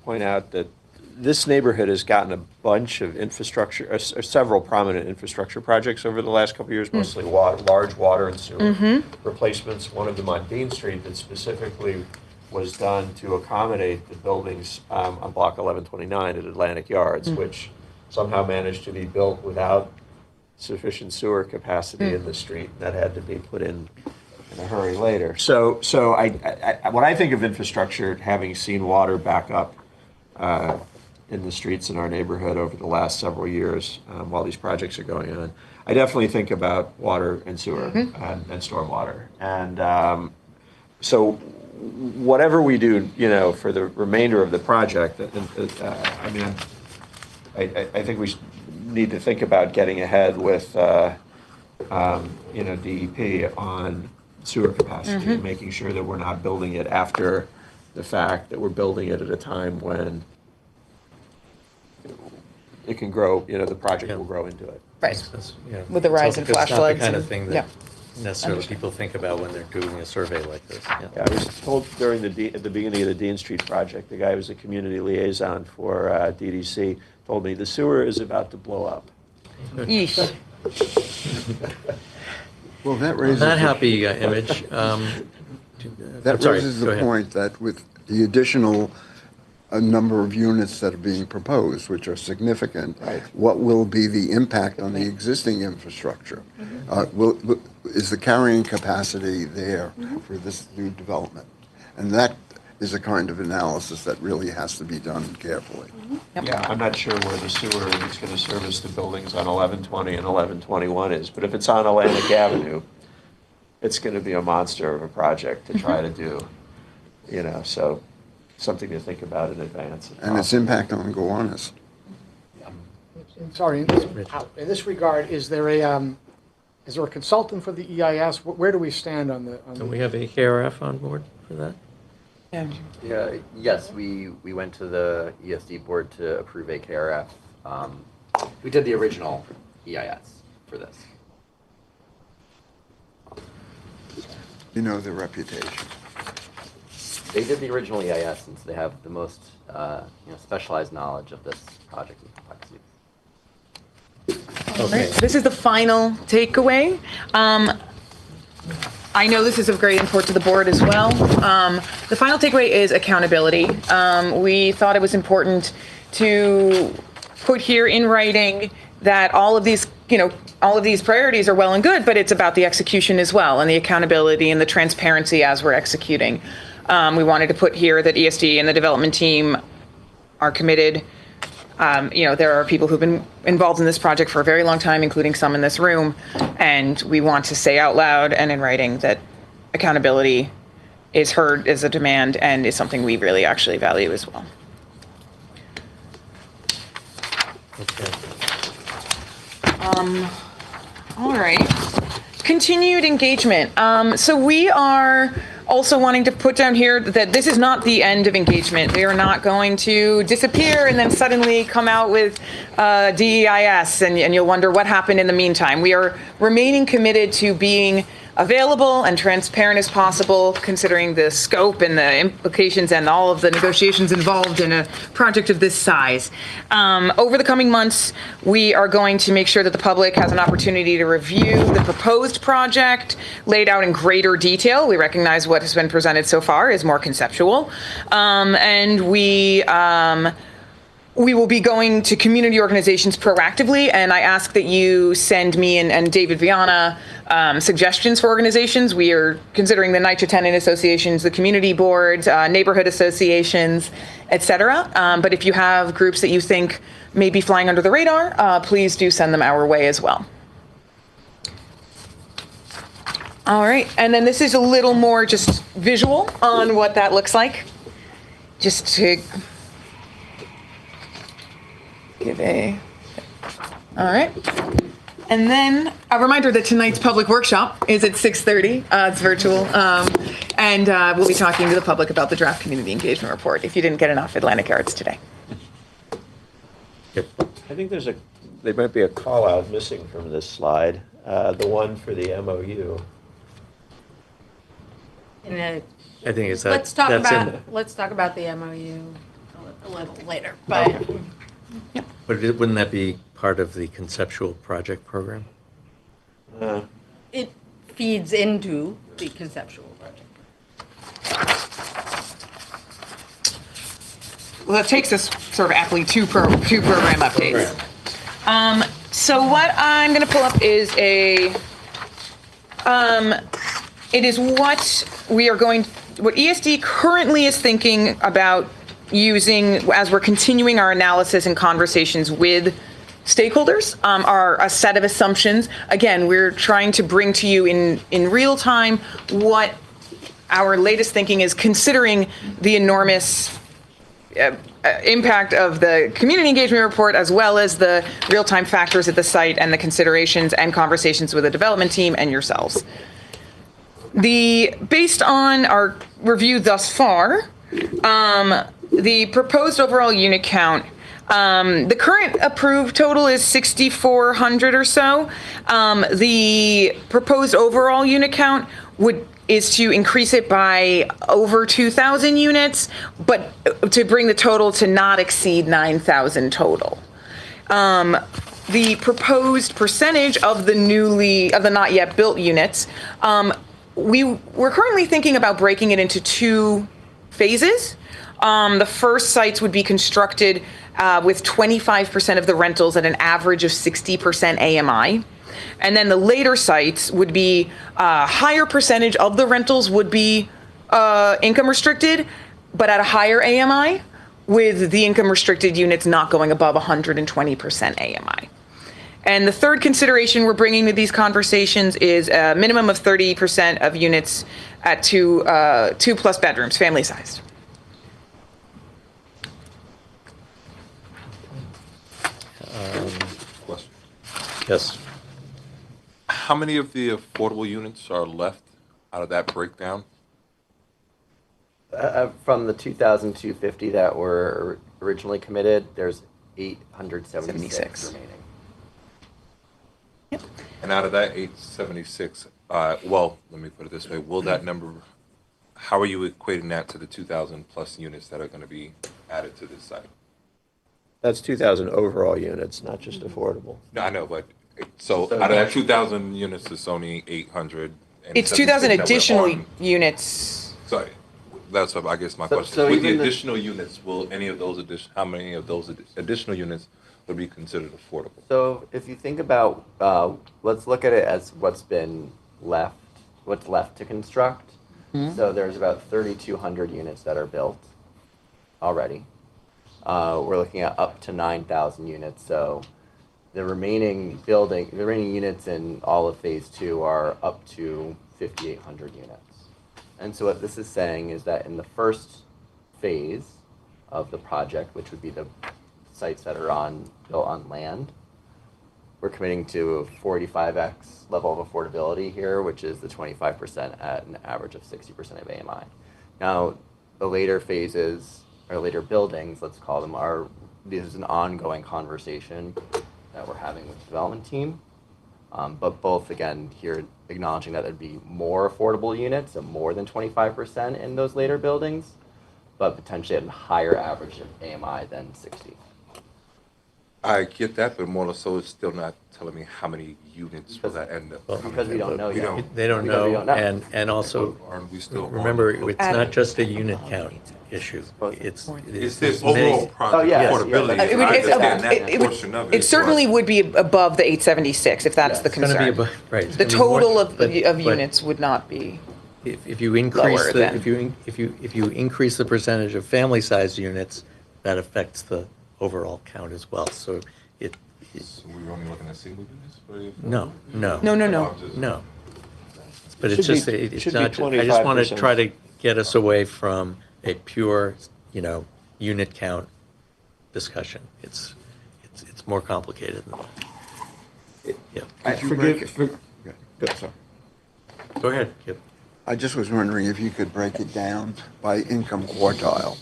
point out that this neighborhood has gotten a bunch of infrastructure, or several prominent infrastructure projects over the last couple of years, mostly large water and sewer replacements. One of them on Dean Street that specifically was done to accommodate the buildings on Block 1129 at Atlantic Yards, which somehow managed to be built without sufficient sewer capacity in the street. That had to be put in a hurry later. So when I think of infrastructure, having seen water back up in the streets in our neighborhood over the last several years while these projects are going on, I definitely think about water and sewer and stormwater. And so whatever we do, for the remainder of the project, I think we need to think about getting ahead with, DEP on sewer capacity, and making sure that we're not building it after the fact, that we're building it at a time when it can grow, the project will grow into it. Right. Yeah. With the rise in flash floods. It's not the kind of and- thing that necessarily people think about when they're doing a survey like this. Yeah, I was told during at the beginning of the Dean Street project, the guy who was a community liaison for DDC told me the sewer is about to blow up. Yeesh. Well, that raises. Not happy image. That sorry, raises go the ahead. point that with the additional number of units that are being proposed, which are significant, what will be the impact on the existing infrastructure? Is the carrying capacity there for this new development? And that is a kind of analysis that really has to be done carefully. Yeah, I'm not sure where the sewer that's going to service the buildings on 1120 and 1121 is, but if it's on Atlantic Avenue, it's going to be a monster of a project to try to do, so something to think about in advance. And its impact on Gowanus. Sorry, in this regard, is there a consultant for the EIS? Where do we stand on the? Do we have a KRF on board for that? Yeah, yes, we went to the ESD board to approve a KRF. We did the original EIS for this. You know their reputation. They did the original EIS since they have the most specialized knowledge of this project and complexity. Okay. This is the final takeaway. I know this is of great import to the board as well. The final takeaway is accountability. We thought it was important to put here in writing that all of these priorities are well and good, but it's about the execution as well, and the accountability and the transparency as we're executing. We wanted to put here that ESD and the development team are committed. There are people who've been involved in this project for a very long time, including some in this room, and we want to say out loud and in writing that accountability is heard as a demand and is something we really actually value as well. Okay. All right. Continued engagement. So we are also wanting to put down here that this is not the end of engagement. We are not going to disappear and then suddenly come out with DEIS, and you'll wonder what happened in the meantime. We are remaining committed to being available and transparent as possible, considering the scope and the implications and all of the negotiations involved in a project of this size. Over the coming months, we are going to make sure that the public has an opportunity to review the proposed project laid out in greater detail. We recognize what has been presented so far is more conceptual. And we will be going to community organizations proactively, and I ask that you send me and David Viana suggestions for organizations. We are considering the NYCHA tenant associations, the community boards, neighborhood associations, et cetera. But if you have groups that you think may be flying under the radar, please do send them our way as well. All right, and then this is a little more just visual on what that looks like. Just to all right. And then a reminder that tonight's public workshop is at 6:30. It's virtual. And we'll be talking to the public about the draft community engagement report if you didn't get enough Atlantic Arts today. I think there might be a call out missing from this slide, the one for the MOU. I think it's that. Let's talk that's about the MOU a little later, but. Okay. But wouldn't that be part of the conceptual project program? It feeds into the conceptual project. Well, that takes us sort of aptly to program updates. So what I'm going to pull up is it is what ESD currently is thinking about using as we're continuing our analysis and conversations with stakeholders, are a set of assumptions. Again, we're trying to bring to you in real time what our latest thinking is, considering the enormous impact of the community engagement report, as well as the real-time factors at the site and the considerations and conversations with the development team and yourselves. Based on our review thus far, the proposed overall unit count, the current approved total is 6,400 or so. The proposed overall unit count is to increase it by over 2,000 units, but to bring the total to not exceed 9,000 total. The proposed percentage of the not yet built units, we're currently thinking about breaking it into two phases. The first sites would be constructed with 25% of the rentals at an average of 60% AMI. And then the later sites would be a higher percentage of the rentals would be income restricted, but at a higher AMI, with the income restricted units not going above 120% AMI. And the third consideration we're bringing to these conversations is a minimum of 30% of units at two plus bedrooms, family sized. Question. Yes. How many of the affordable units are left out of that breakdown? From the 2,250 that were originally committed, there's 876 remaining. Yep. And out of that 876, well, let me put it this way, will that number, how are you equating that to the 2,000 plus units that are going to be added to this site? That's 2,000 overall units, not just affordable. No, I know, but so out of that 2,000 units, it's only 800. It's 2,000 additional units. Sorry, that's I guess my question. So With the even additional units, will any of those how many of those additional units would be considered affordable? So if you think about, let's look at it as what's left to construct. Mm-hmm. So there's about 3,200 units that are built already. We're looking at up to 9,000 units. So the remaining units in all of phase 2 are up to 5,800 units. And so what this is saying is that in the first phase of the project, which would be the sites that are built on land, we're committing to a 45x level of affordability here, which is the 25% at an average of 60% of AMI. Now, the later phases, or later buildings, let's call them, this is an ongoing conversation that we're having with the development team. But both, again, here acknowledging that there'd be more affordable units, so more than 25% in those later buildings, but potentially at a higher average of AMI than 60. I get that, but more so it's still not telling me how many units will that end up. Because we don't know yet. They don't Because we know, don't know. and also, Aren't we still on remember, the- it's not just a unit count issue. It's this many- overall project yes, affordability. yes. is not just getting that portion of it. It certainly would be above the 876 if that's Yes. the It's It's going to be concern. above, right. it's The gonna be more, total of but- units would not be. If you increase lower the, than- if you increase the percentage of family-sized units, that affects the overall count as well. So So we're only looking at single units for the- no. No. But it's Should just, be- it's should be not, I just want to 25%. try to get us away from a pure, unit count discussion. It's more complicated than that. Yeah. Go ahead, Kip. I just was wondering if you could break it down by income quartile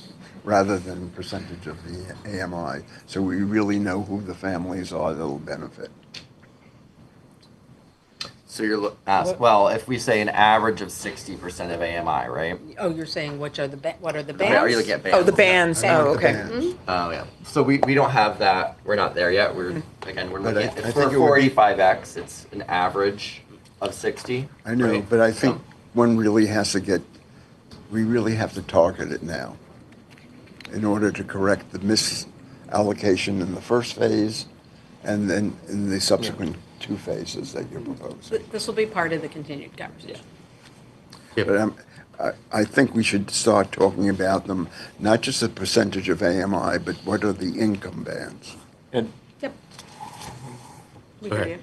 rather than percentage of the AMI, so we really know who the families are that'll benefit. So you're well, if we say an average of 60% of AMI, right? Oh, you're saying what are the bands? Are you looking at bands? Oh, the bands. I Oh, want the okay. bands. Oh, yeah. So we don't have that. We're not there yet. We're But looking I at, think for it would be- 45x, it's an average of 60. I know, right? but I think one really has to we really have to target it now in order to correct the misallocation in the first phase and then in the subsequent two phases that you're proposing. This will be part of the continued conversation. But I think we should start talking about them, not just the percentage of AMI, but what are the income bands? And Yep. We Go hear ahead.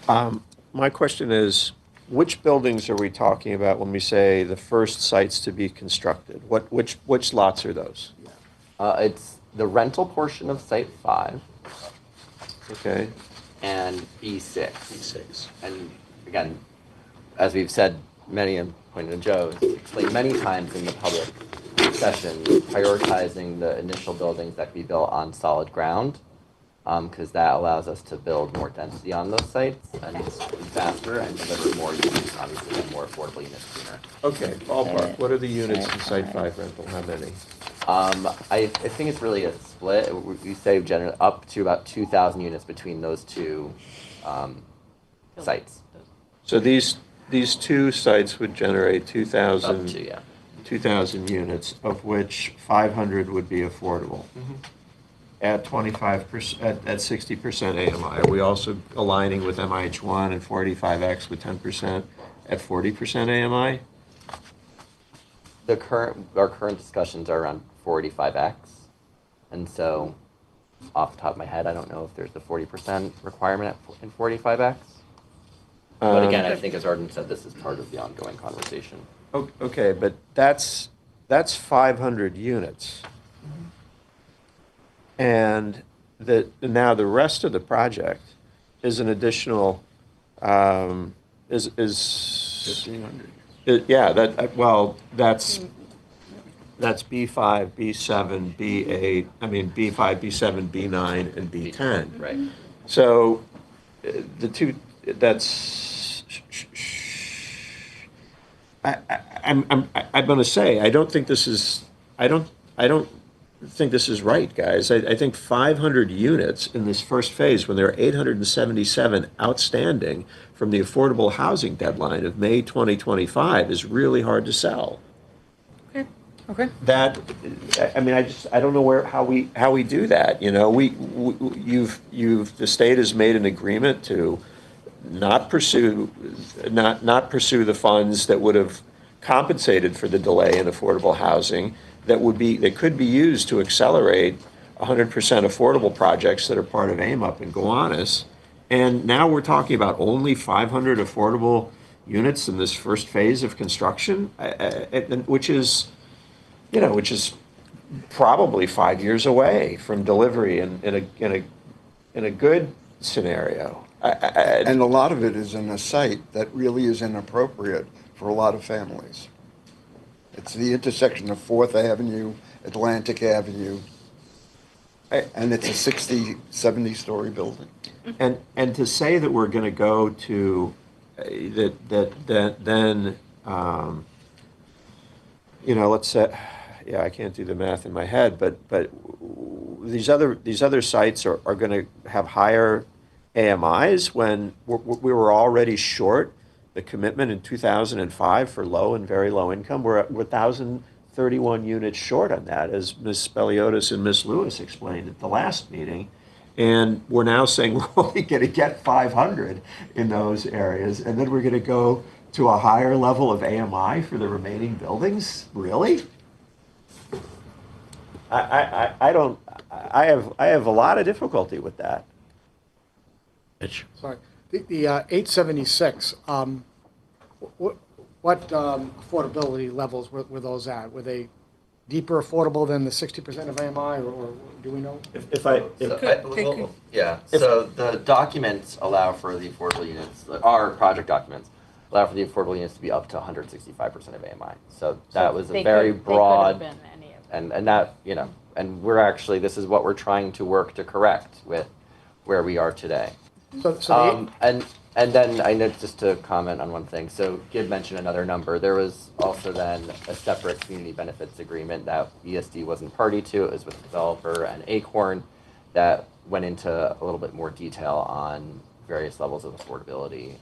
you. my question is, which buildings are we talking about when we say the first sites to be constructed? Which lots are those? It's the rental portion of Site 5 Okay, and B6. B6. And again, as we've said many, and pointed to Joe, explained many times in the public session, prioritizing the initial buildings that can be built on solid ground, because that allows us to build more density on those sites and faster and deliver more units, obviously, and more affordable units sooner. okay, ballpark. What are the units in Site 5 rental? How many? I think it's really a split. We say generally up to about 2,000 units between those two sites. So these two sites would generate 2,000. Up to, yeah. 2,000 units, of which 500 would be affordable. At 25%, at 60% AMI. Are we also aligning with MIH1 and 45X with 10% at 40% AMI? Our current discussions are around 45x, and so off the top of my head, I don't know if there's the 40% requirement in 45x. But again, I think as Arden said, this is part of the ongoing conversation. Okay, but that's 500 units. And now the rest of the project is an additional, is 1,500. Yeah, that's B5, B7, B8, B5, B7, B9, and B10. Right. So the two, I'm going to say, I don't think this is right, guys. I think 500 units in this first phase, when there are 877 outstanding from the affordable housing deadline of May 2025, is really hard to sell. Okay. That, I don't know how we do that. You know, the state has made an agreement to not pursue the funds that would have compensated for the delay in affordable housing that could be used to accelerate 100% affordable projects that are part of AIM-UP and Gowanus. And now we're talking about only 500 affordable units in this first phase of construction, which is probably 5 years away from delivery in a good scenario. And a lot of it is in a site that really is inappropriate for a lot of families. It's the intersection of 4th Avenue, Atlantic Avenue, and it's a 60, 70-story building. And to say that we're going to go to then let's say, yeah, I can't do the math in my head, but these other sites are going to have higher AMIs when we were already short the commitment in 2005 for low and very low income. We're 1,031 units short on that, as Ms. Speliotis and Ms. Lewis explained at the last meeting. And we're now saying we're only going to get 500 in those areas, and then we're going to go to a higher level of AMI for the remaining buildings? Really? I have a lot of difficulty with that. Sorry. The 876, what affordability levels were those at? Were they deeper affordable than the 60% of AMI, or do we know? So the documents allow for the affordable units, our project documents allow for the affordable units to be up to 165% of AMI. So that was a very broad, and that, and we're actually, this is what we're trying to work to correct with where we are today. And then I know, just to comment on one thing, so Gib mentioned another number. There was also then a separate community benefits agreement that ESD wasn't party to. It was with the developer and Acorn that went into a little bit more detail on various levels of affordability,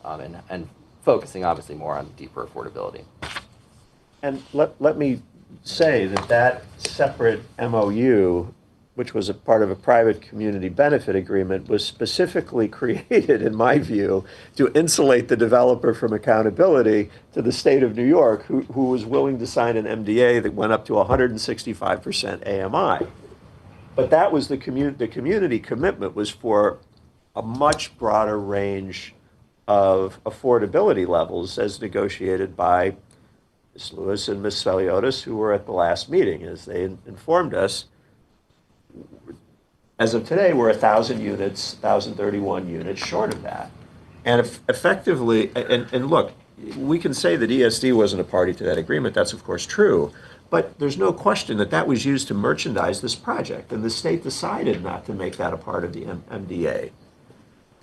and focusing obviously more on deeper affordability. And let me say that separate MOU, which was a part of a private community benefit agreement, was specifically created, in my view, to insulate the developer from accountability to the state of New York, who was willing to sign an MDA that went up to 165% AMI. But that was the community commitment was for a much broader range of affordability levels as negotiated by Ms. Lewis and Ms. Speliotis, who were at the last meeting, as they informed us. As of today, we're 1,000 units, 1,031 units short of that. And effectively, and look, we can say that ESD wasn't a party to that agreement. That's, of course, true. But there's no question that that was used to merchandise this project. And the state decided not to make that a part of the MDA.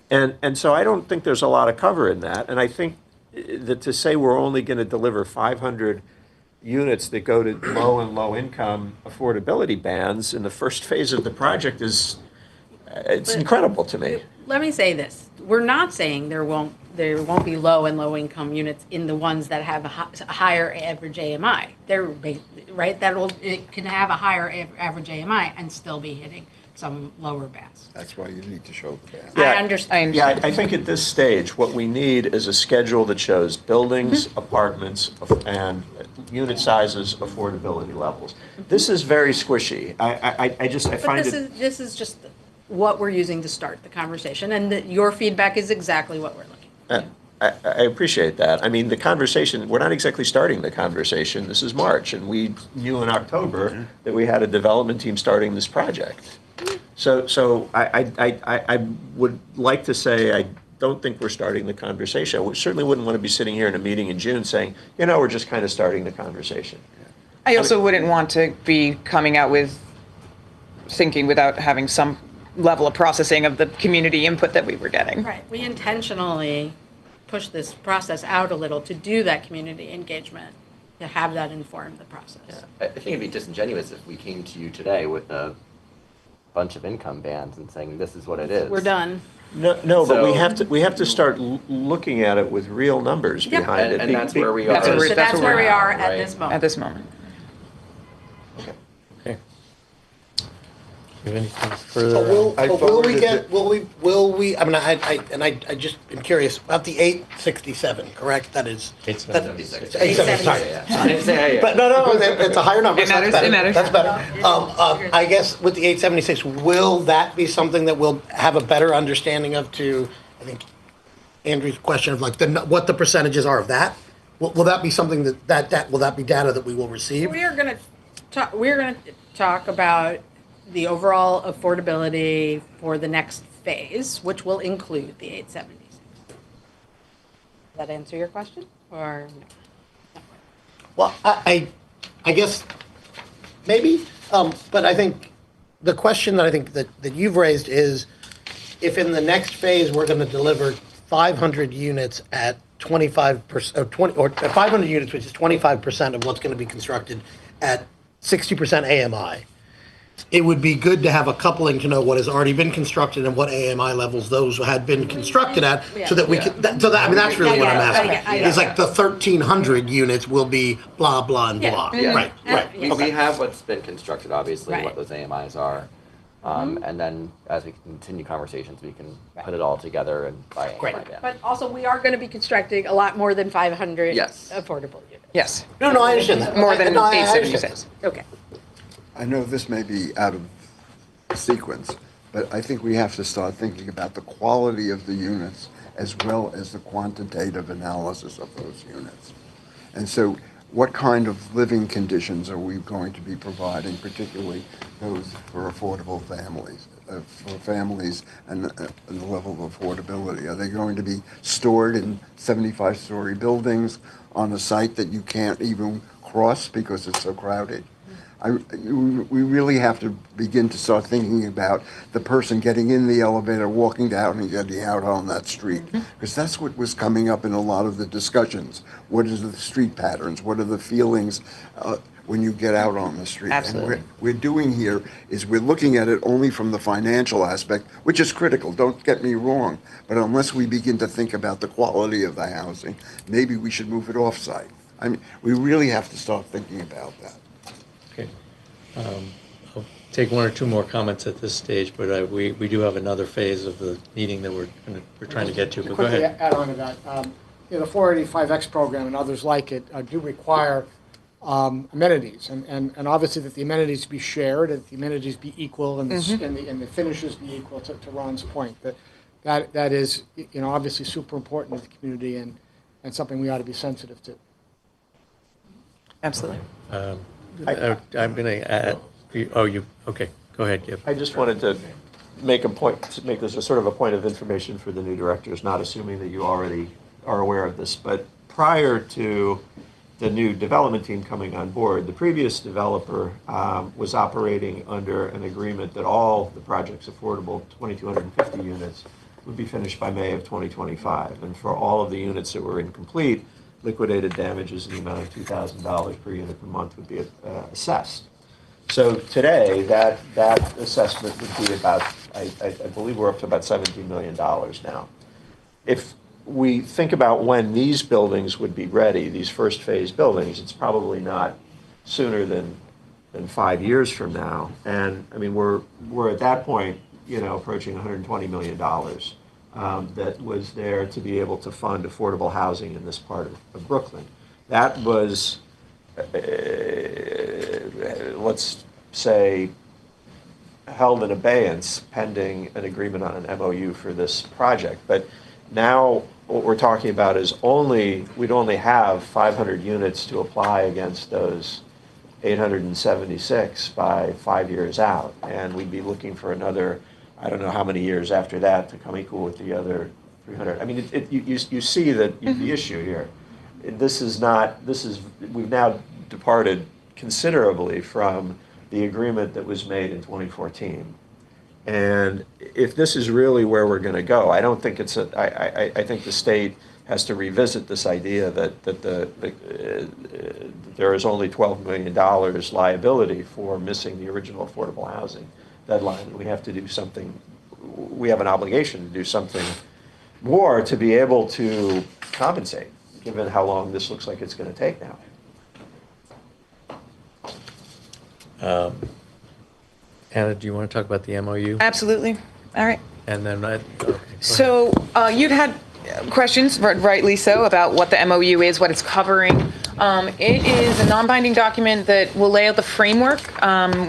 And so I don't think there's a lot of cover in that. And I think that to say we're only going to deliver 500 units that go to low and low income affordability bands in the first phase of the project it's incredible to me. Let me say this. We're not saying there won't be low and low income units in the ones that have a higher average AMI. Right? It can have a higher average AMI and still be hitting some lower bands. That's why you need to show the band. I understand. Yeah, I think at this stage, what we need is a schedule that shows buildings, apartments, and unit sizes, affordability levels. This is very squishy. I find it. This is just what we're using to start the conversation, and your feedback is exactly what we're looking at. I appreciate that. I mean, the conversation, we're not exactly starting the conversation. This is March, and we knew in October that we had a development team starting this project. So I would like to say I don't think we're starting the conversation. We certainly wouldn't want to be sitting here in a meeting in June saying, we're just kind of starting the conversation. I also wouldn't want to be coming out with thinking without having some level of processing of the community input that we were getting. Right. We intentionally push this process out a little to do that community engagement, to have that inform the process. I think it'd be disingenuous if we came to you today with a bunch of income bands and saying this is what it is. We're done. No, but we have to start looking at it with real numbers behind it. And that's where we are. That's where we are at right. this moment. At this moment. Okay. Do you have anything further? Will we, I mean, I just am curious about the 867, correct? That is. 876. 876, sorry. I didn't say, But no, it's a higher number. It so that's matters, better. it matters. That's better. I guess with the 876, will that be something that we'll have a better understanding of to, I think, Andrew's question of like what the percentages are of that? Will that be something that will that be data that we will receive? We're going to talk about the overall affordability for the next phase, which will include the 876. Does that answer your question, or no? Well, I guess maybe, but I think the question that I think that you've raised is if in the next phase we're going to deliver 500 units at 25%, or 500 units, which is 25% of what's going to be constructed at 60% AMI. It would be good to have a coupling to know what has already been constructed and what AMI levels those had been constructed at, so that we could. I mean, that's really what I'm asking. It's like the 1,300 units will be blah blah and blah. Yeah. Right. We have what's been constructed, obviously, Right. what those AMIs are. And then as we continue conversations, we can put it all together and by AMI. Great. Yeah. But also, we are going to be constructing a lot more than 500 Yes. affordable units. Yes, No, I understand that. more than No, I understand. 876. Okay. I know this may be out of sequence, but I think we have to start thinking about the quality of the units as well as the quantitative analysis of those units. And so what kind of living conditions are we going to be providing, particularly those for affordable families, for families and the level of affordability? Are they going to be stored in 75-story buildings on a site that you can't even cross because it's so crowded? We really have to begin to start thinking about the person getting in the elevator, walking down and getting out on that street. Because that's what was coming up in a lot of the discussions. What is the street patterns? What are the feelings when you get out on the street? Absolutely. And what we're doing here is we're looking at it only from the financial aspect, which is critical, don't get me wrong. But unless we begin to think about the quality of the housing, maybe we should move it off-site. I mean, we really have to start thinking about that. Okay. I'll take one or two more comments at this stage, but we do have another phase of the meeting that we're trying to get to, but go Quickly ahead. add on to that. The 485X program and others like it do require amenities, and obviously that the amenities be shared, that the amenities be equal, and the finishes be equal. To Ron's point, that is obviously super important to the community and something we ought to be sensitive to. Absolutely. I'm going to add, okay, go ahead, Gib. I just wanted to make this a sort of a point of information for the new directors, not assuming that you already are aware of this, but prior to the new development team coming on board, the previous developer was operating under an agreement that all the projects affordable, 2,250 units, would be finished by May of 2025. And for all of the units that were incomplete, liquidated damages in the amount of $2,000 per unit per month would be assessed. So today, that assessment would be about, I believe we're up to about $17 million now. If we think about when these buildings would be ready, these first phase buildings, it's probably not sooner than 5 years from now. And I mean, we're at that point, approaching $120 million. That was there to be able to fund affordable housing in this part of Brooklyn. That was, let's say, held in abeyance pending an agreement on an MOU for this project. But now what we're talking about is we'd only have 500 units to apply against those 876 by 5 years out. And we'd be looking for another, I don't know how many years after that to come equal with the other 300. I mean, you see that the issue here. We've now departed considerably from the agreement that was made in 2014. And if this is really where we're going to go, I don't think I think the state has to revisit this idea that there is only $12 million liability for missing the original affordable housing deadline. And we have to do something. We have an obligation to do something more to be able to compensate, given how long this looks like it's going to take now. Anna, do you want to talk about the MOU? Absolutely. All right. And then So you'd had questions, rightly so, about what the MOU is, what it's covering. It is a non-binding document that will lay out the framework,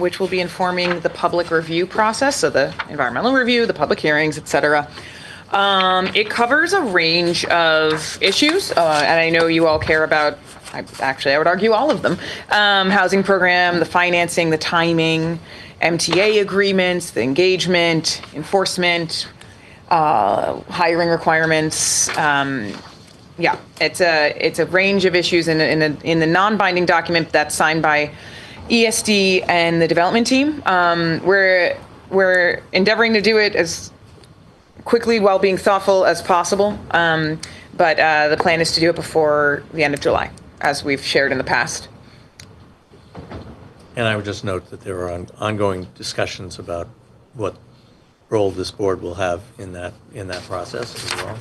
which will be informing the public review process, so the environmental review, the public hearings, et cetera. It covers a range of issues, and I know you all care about, I would argue all of them. Housing program, the financing, the timing, MTA agreements, the engagement, enforcement, hiring requirements. Yeah, it's a range of issues in the non-binding document that's signed by ESD and the development team. We're endeavoring to do it as quickly while being thoughtful as possible. But the plan is to do it before the end of July, as we've shared in the past. And I would just note that there are ongoing discussions about what role this board will have in that process as well.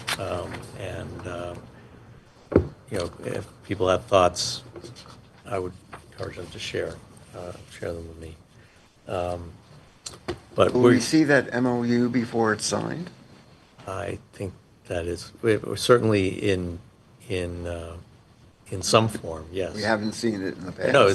If people have thoughts, I would encourage them to share them with me. But Will we see that MOU before it's signed? I think that is certainly in some form. Yes. We haven't seen it in the past. No,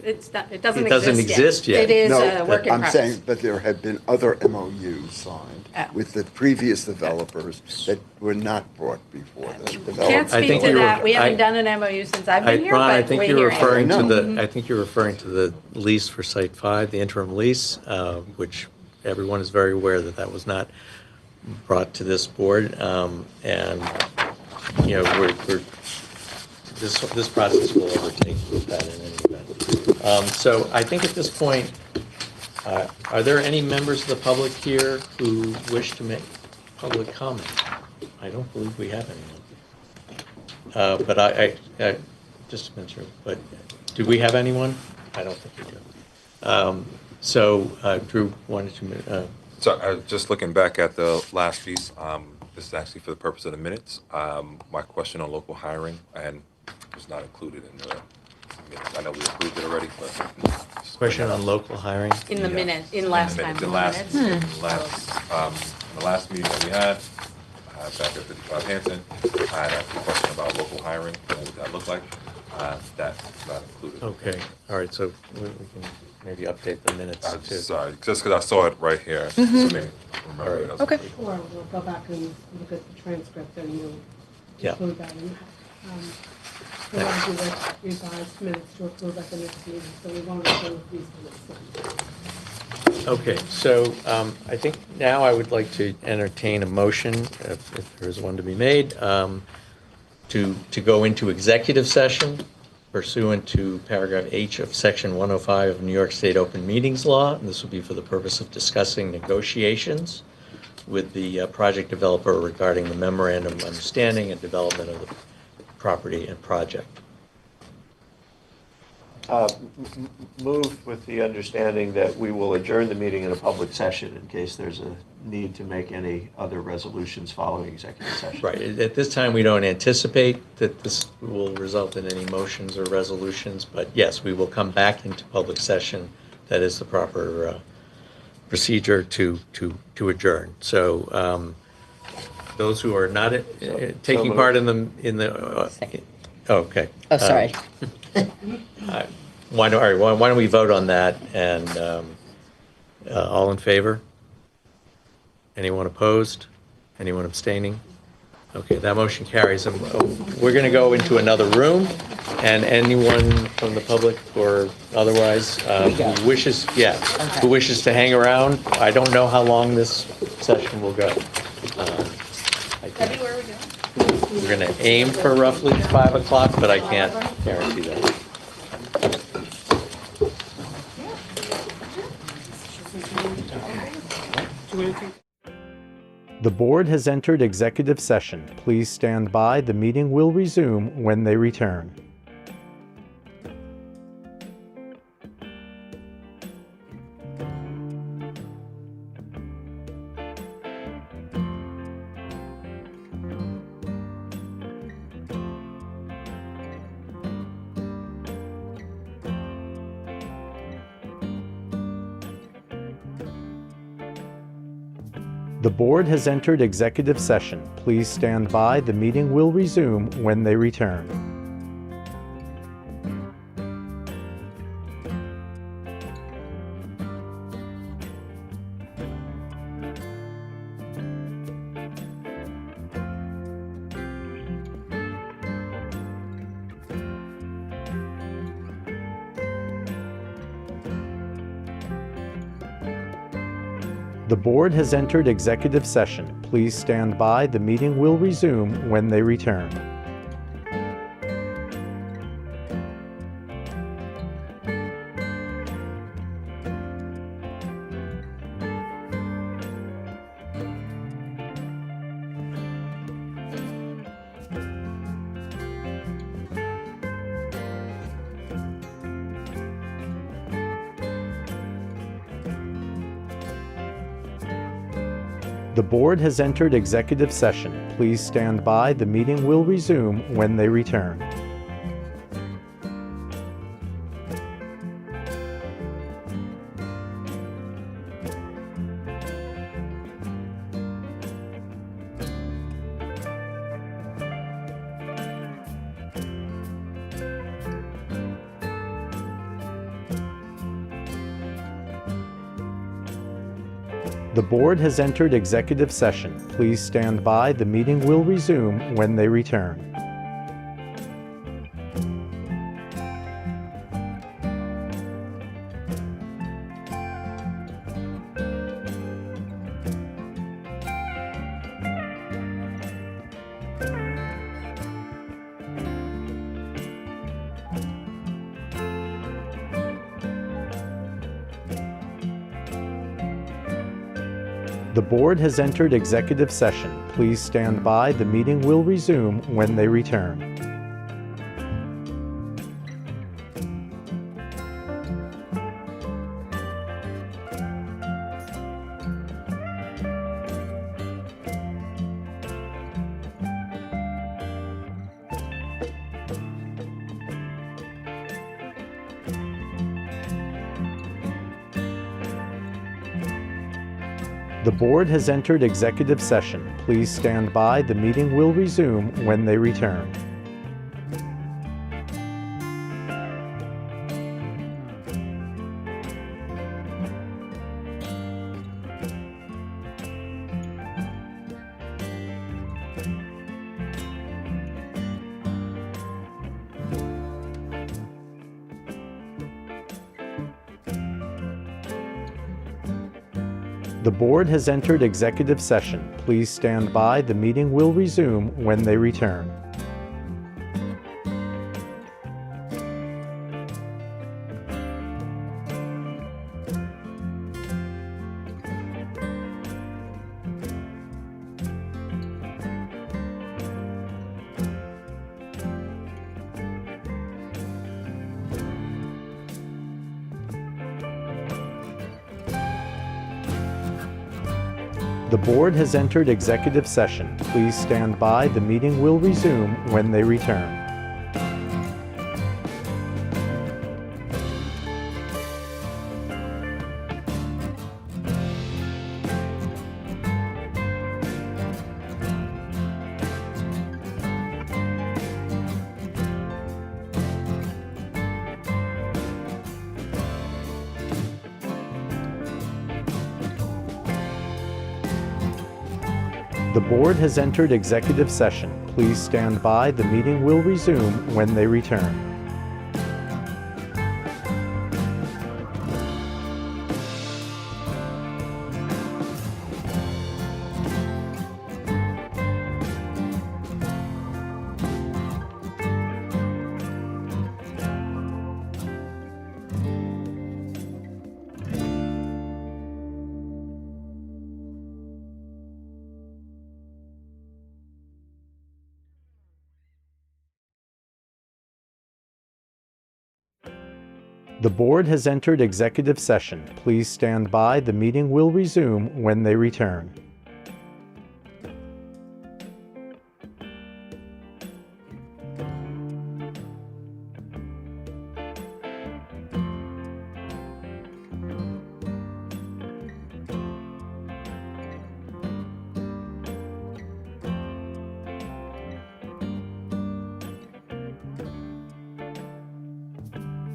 It doesn't exist yet. It is No, a work in I'm progress. saying, but there have been other MOUs signed with the previous developers that were not brought before the Can't developers. I speak think to you were- that. We haven't I- done an MOU since I've been here, Ron, I but think we're you're hearing. referring to No. the. I think you're referring to the lease for Site 5, the interim lease, which everyone is very aware that was not brought to this board, and we're this process will overtake that in any event. So I think at this point, are there any members of the public here who wish to make public comment? I don't believe we have anyone. But I just to mention, but do we have anyone? I don't think we do. So Drew, wanted to. So just looking back at the last piece, this is actually for the purpose of the minutes. My question on local hiring and was not included in the minutes. I know we approved it already, but Question on local hiring? In the minute, in last time. The last meeting that we had, back at 55 Hanson, I had a question about local hiring, what would that look like? That's not included. Okay, all right, so we can maybe update the minutes too. Sorry, just because I saw it right here. So maybe remember it. Okay. Or we'll go back and look at the transcript and you'll Yeah. include that and provide you with revised minutes to approve at the next meeting, so we won't approve these minutes. Okay, so I think now I would like to entertain a motion, if there is one to be made, to go into executive session pursuant to paragraph H of section 105 of New York State Open Meetings Law. And this will be for the purpose of discussing negotiations with the project developer regarding the memorandum of understanding and development of the property and project. Move with the understanding that we will adjourn the meeting in a public session in case there's a need to make any other resolutions following executive session. Right, at this time, we don't anticipate that this will result in any motions or resolutions, but yes, we will come back into public session. That is the proper procedure to adjourn. So those who are not taking part in the, okay. Oh, sorry. Why don't we vote on that, and all in favor? Anyone opposed? Anyone abstaining? Okay, that motion carries. We're going to go into another room, and anyone from the public or otherwise who wishes to hang around, I don't know how long this session will go. Debbie, where are we going? We're going to aim for roughly 5 o'clock, but I can't guarantee that. The board has entered executive session. Please stand by. The meeting will resume when they return. The board has entered executive session. Please stand by. The meeting will resume when they return. The board has entered executive session. Please stand by. The meeting will resume when they return. The board has entered executive session. Please stand by. The meeting will resume when they return. The board has entered executive session. Please stand by. The meeting will resume when they return. The board has entered executive session. Please stand by. The meeting will resume when they return. The board has entered executive session. Please stand by. The meeting will resume when they return. The board has entered executive session. Please stand by. The meeting will resume when they return. The board has entered executive session. Please stand by. The meeting will resume when they return. The board has entered executive session. Please stand by. The meeting will resume when they return. The board has entered executive session. Please stand by. The meeting will resume when they return.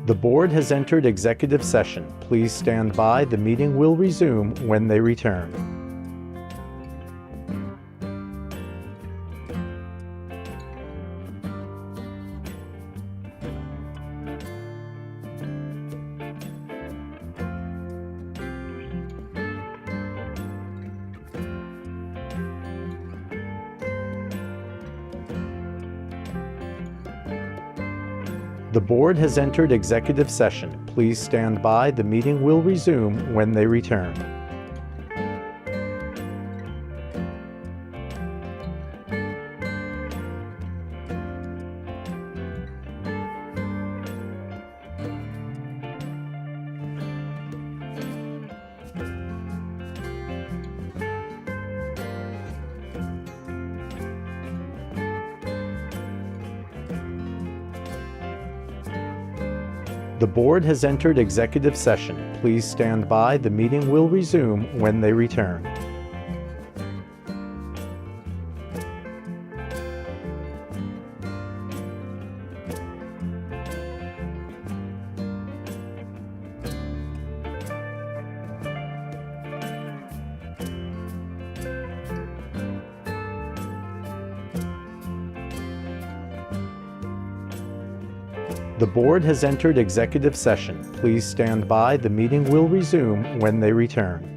The board has entered executive session. Please stand by. The meeting will resume when they return. The board has entered executive session. Please stand by. The meeting will resume when they return. The board has entered executive session. Please stand by. The meeting will resume when they return. The board has entered executive session. Please stand by. The meeting will resume when they return.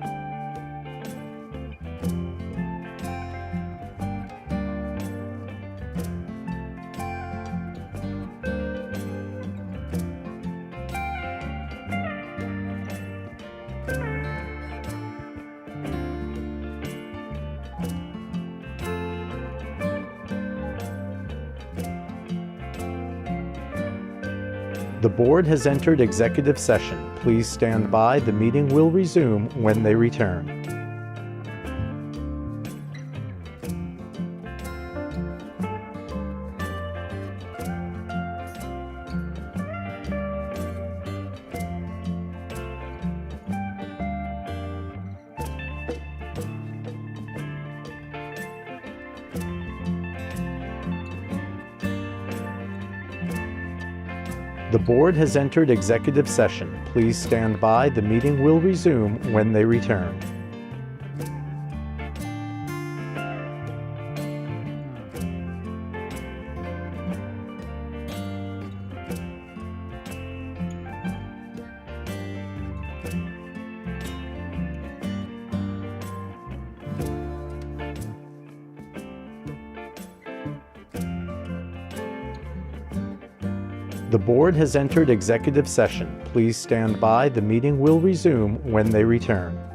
The board has entered executive session. Please stand by. The meeting will resume when they return. The board has entered executive session. Please stand by. The meeting will resume when they return. The board has entered executive session. Please stand by. The meeting will resume when they return.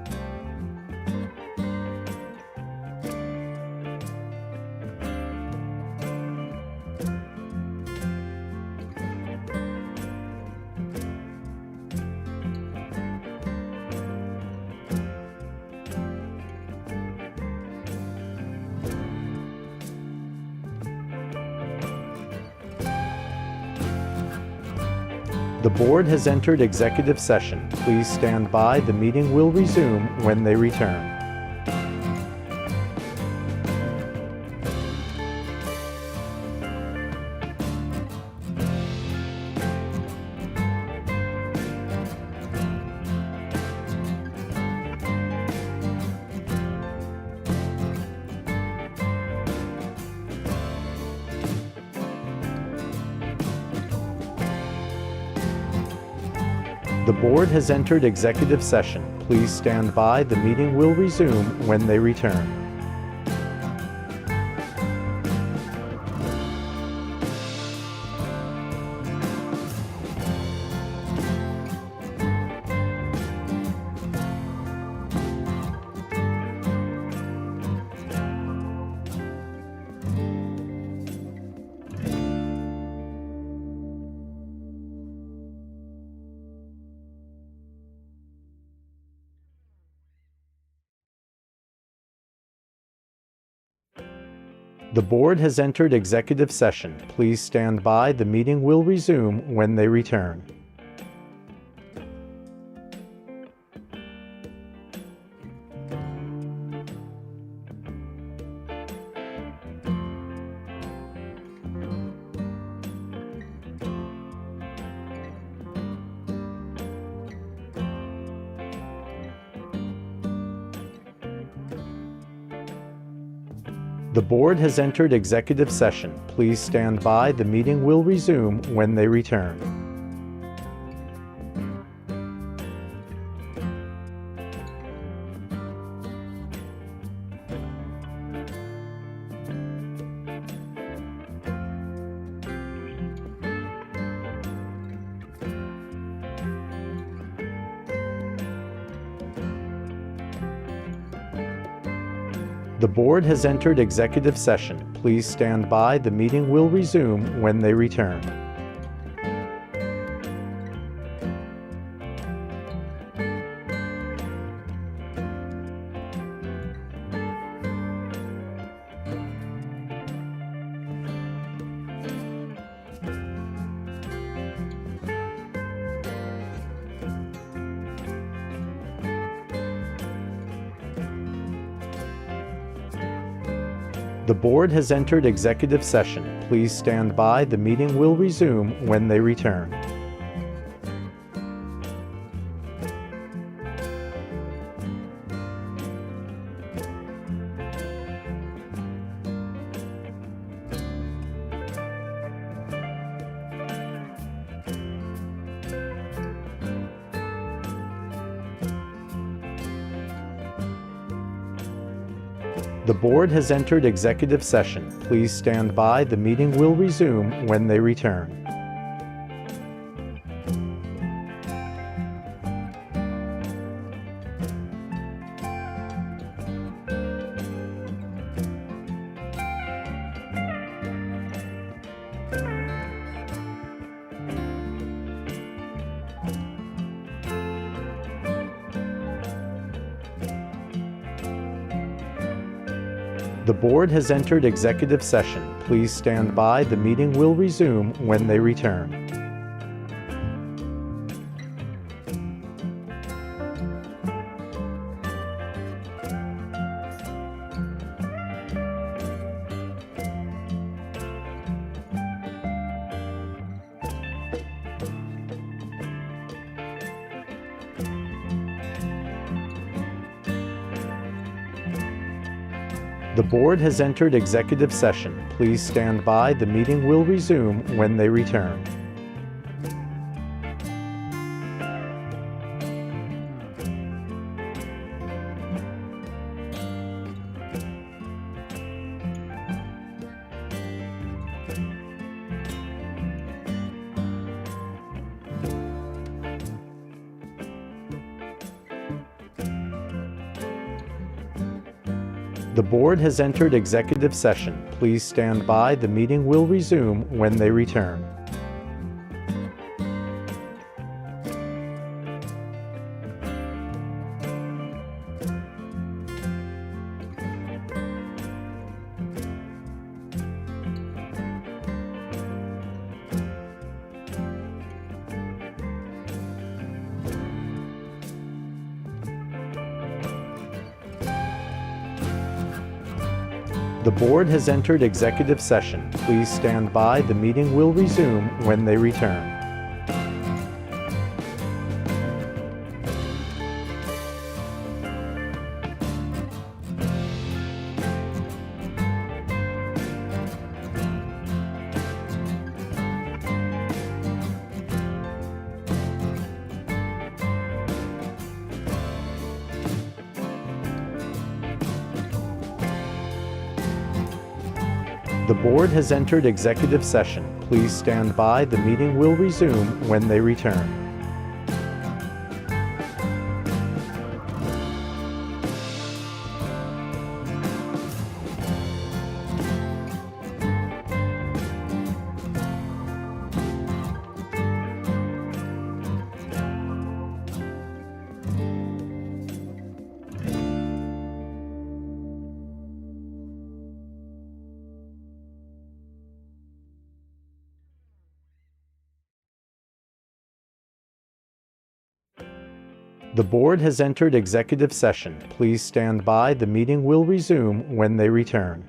The board has entered executive session. Please stand by. The meeting will resume when they return. The board has entered executive session. Please stand by. The meeting will resume when they return. The board has entered executive session. Please stand by. The meeting will resume when they return. The board has entered executive session. Please stand by. The meeting will resume when they return. The board has entered executive session. Please stand by. The meeting will resume when they return. The board has entered executive session. Please stand by. The meeting will resume when they return. The board has entered executive session. Please stand by. The meeting will resume when they return. The board has entered executive session. Please stand by. The meeting will resume when they return. The board has entered executive session. Please stand by. The meeting will resume when they return. The board has entered executive session. Please stand by. The meeting will resume when they return. The board has entered executive session. Please stand by. The meeting will resume when they return. The board has entered executive session. Please stand by. The meeting will resume when they return. The board has entered executive session. Please stand by. The meeting will resume when they return.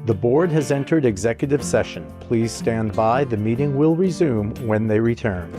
The board has entered executive session. Please stand by. The meeting will resume when they return.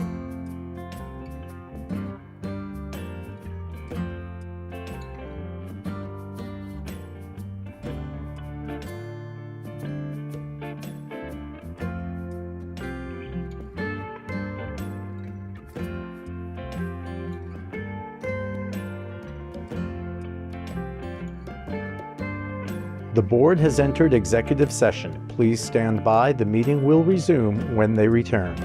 The board has entered executive session. Please stand by. The meeting will resume when they return.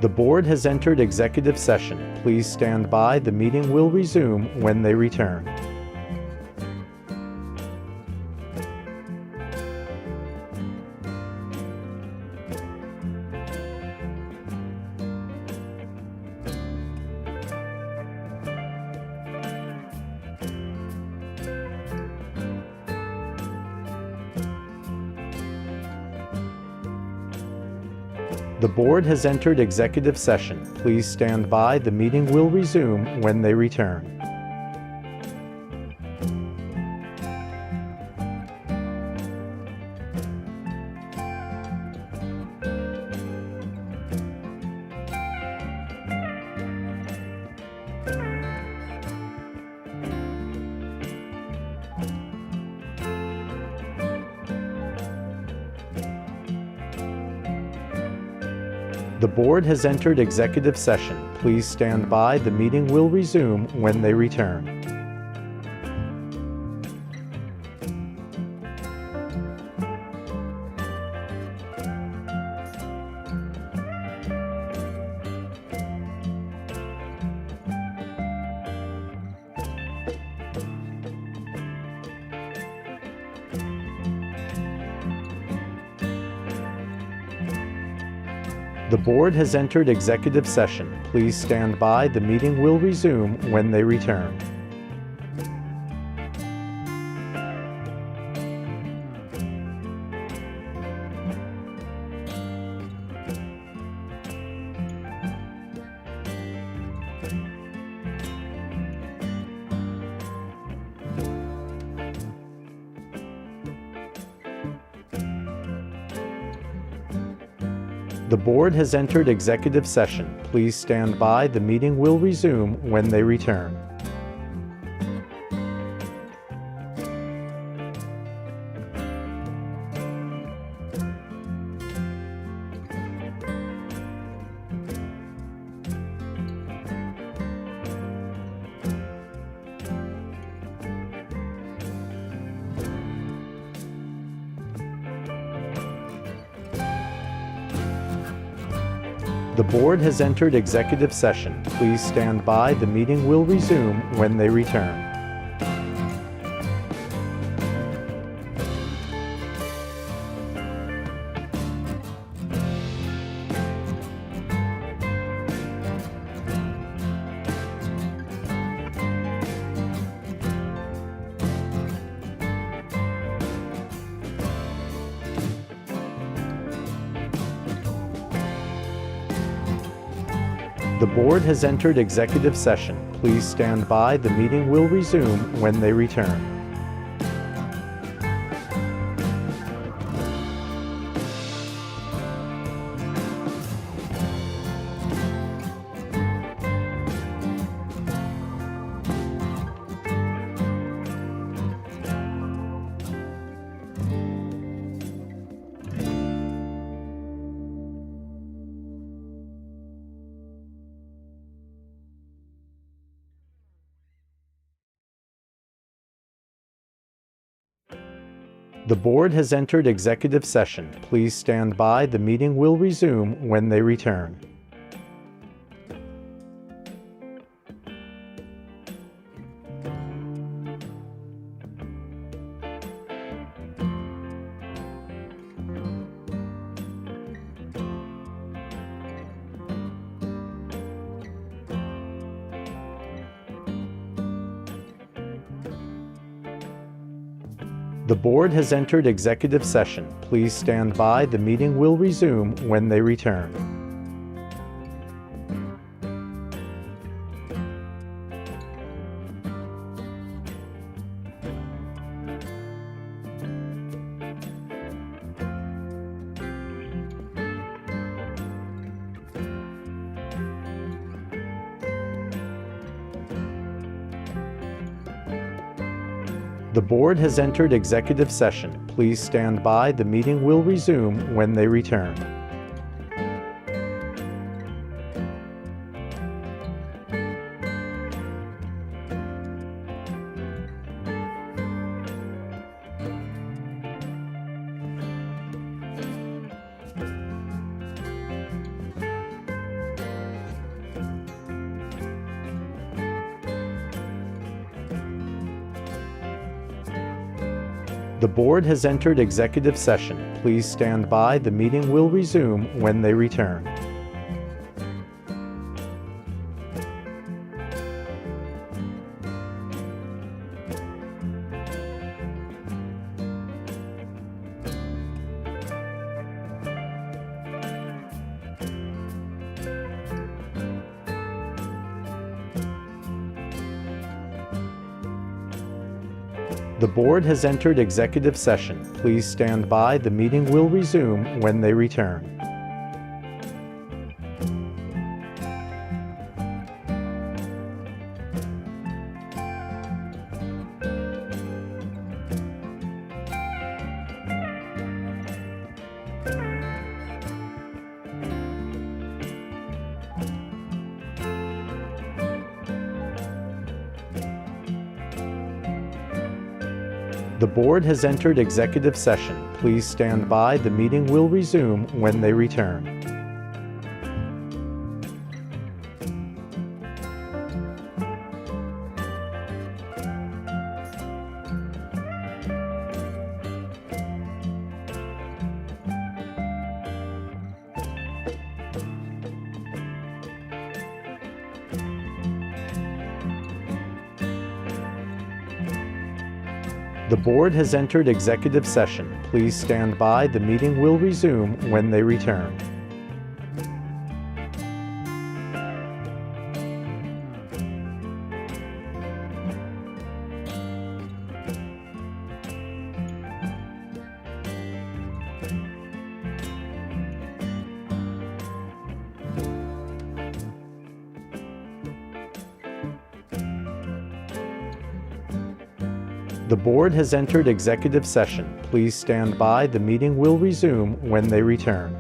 The board has entered executive session. Please stand by. The meeting will resume when they return. The board has entered executive session. Please stand by. The meeting will resume when they return. The board has entered executive session. Please stand by. The meeting will resume when they return. The board has entered executive session. Please stand by. The meeting will resume when they return. The board has entered executive session. Please stand by. The meeting will resume when they return. The board has entered executive session. Please stand by. The meeting will resume when they return. The board has entered executive session. Please stand by. The meeting will resume when they return. The board has entered executive session. Please stand by. The meeting will resume when they return. The board has entered executive session. Please stand by. The meeting will resume when they return. The board has entered executive session. Please stand by. The meeting will resume when they return. The board has entered executive session. Please stand by. The meeting will resume when they return. The board has entered executive session. Please stand by. The meeting will resume when they return. The board has entered executive session. Please stand by. The meeting will resume when they return. The board has entered executive session. Please stand by. The meeting will resume when they return. The board has entered executive session. Please stand by. The meeting will resume when they return.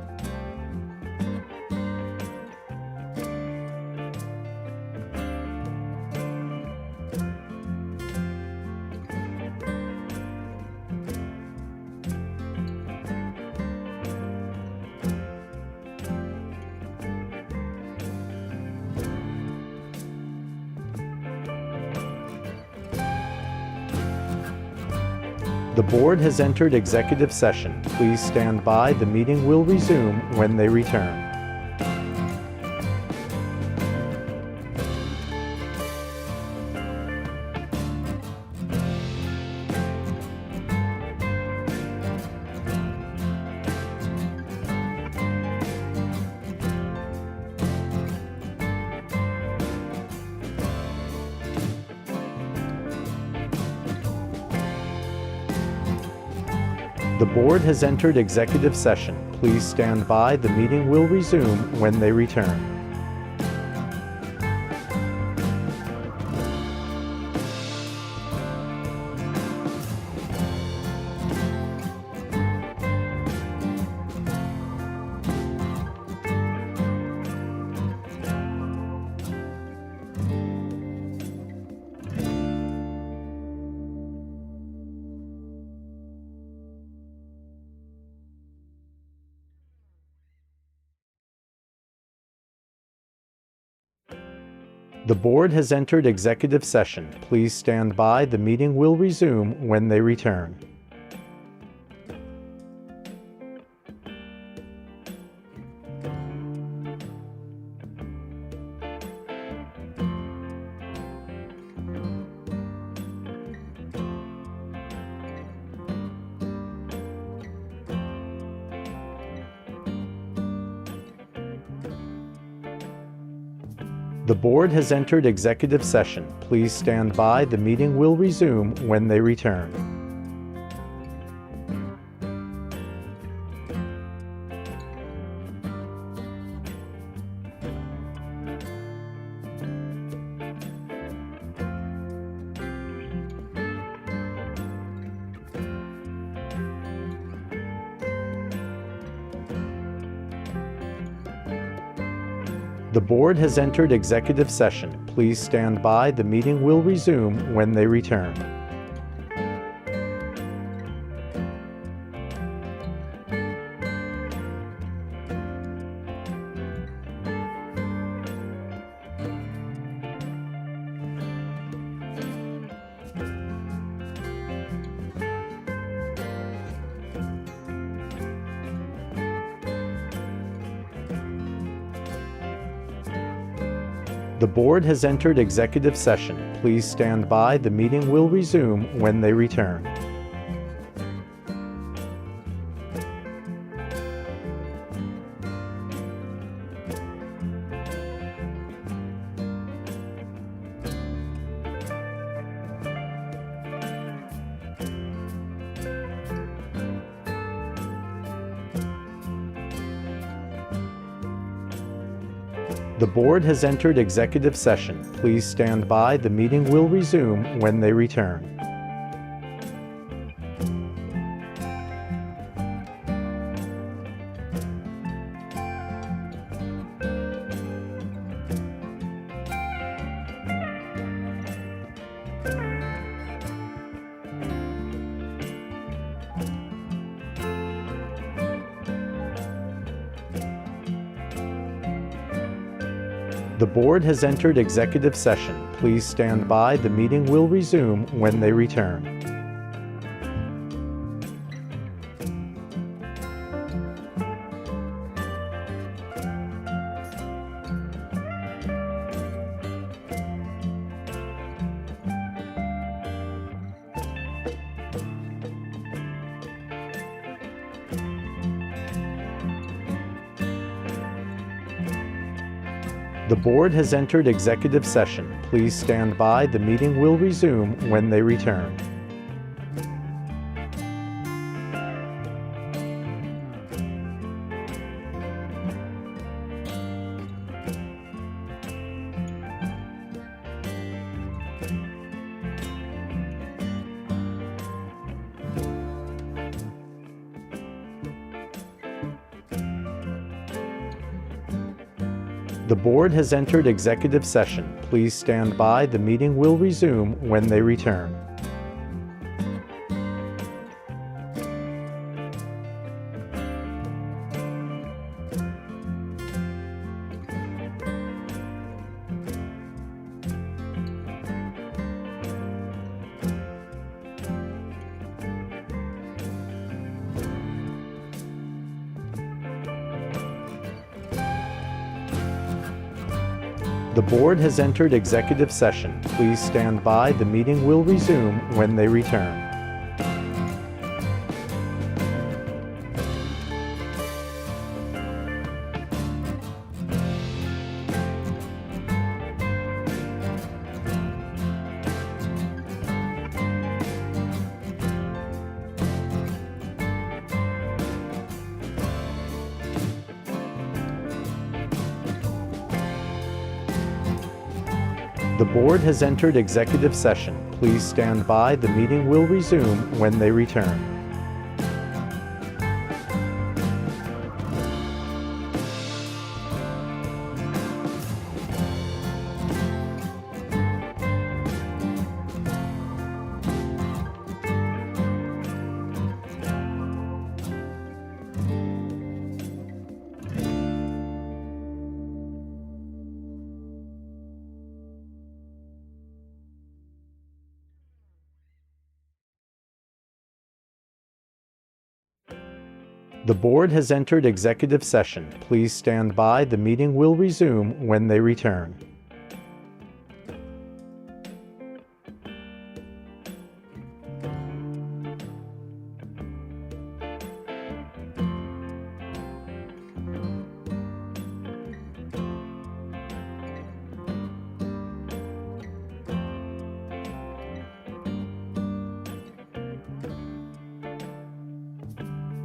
The board has entered executive session. Please stand by. The meeting will resume when they return. The board has entered executive session. Please stand by. The meeting will resume when they return. The board has entered executive session. Please stand by. The meeting will resume when they return. The board has entered executive session. Please stand by. The meeting will resume when they return. The board has entered executive session. Please stand by. The meeting will resume when they return. The board has entered executive session. Please stand by. The meeting will resume when they return. The board has entered executive session. Please stand by. The meeting will resume when they return. The board has entered executive session. Please stand by. The meeting will resume when they return. The board has entered executive session. Please stand by. The meeting will resume when they return. The board has entered executive session. Please stand by. The meeting will resume when they return. The board has entered executive session. Please stand by. The meeting will resume when they return. The board has entered executive session. Please stand by. The meeting will resume when they return. The board has entered executive session. Please stand by. The meeting will resume when they return.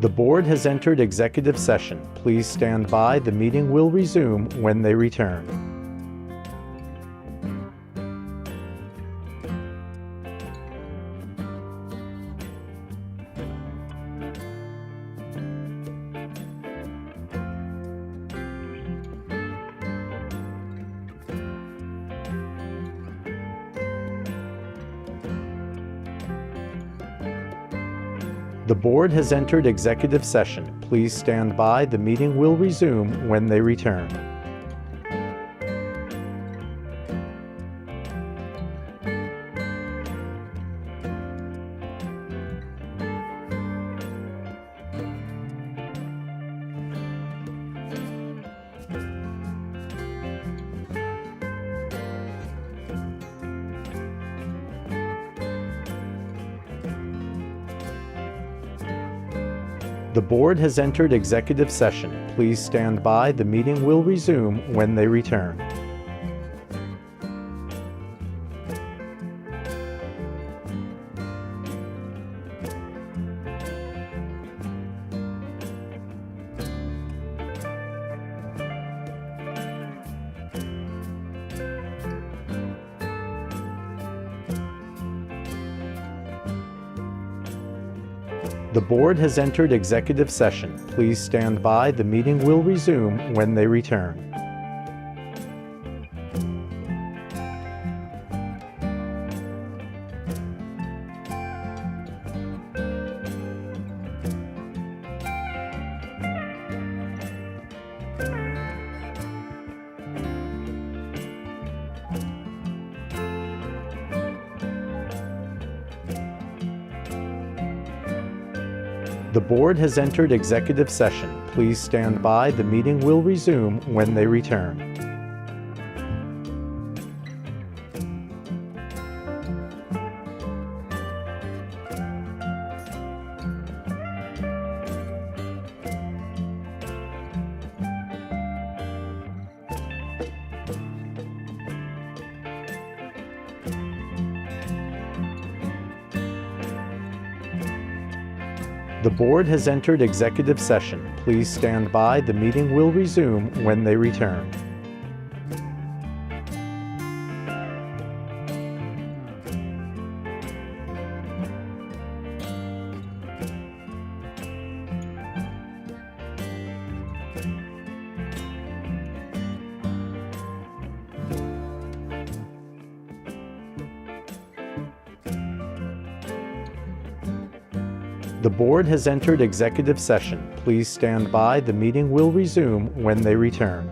The board has entered executive session. Please stand by. The meeting will resume when they return. The board has entered executive session. Please stand by. The meeting will resume when they return. The board has entered executive session. Please stand by. The meeting will resume when they return. The board has entered executive session. Please stand by. The meeting will resume when they return. The board has entered executive session. Please stand by. The meeting will resume when they return. The board has entered executive session. Please stand by. The meeting will resume when they return. The board has entered executive session. Please stand by. The meeting will resume when they return.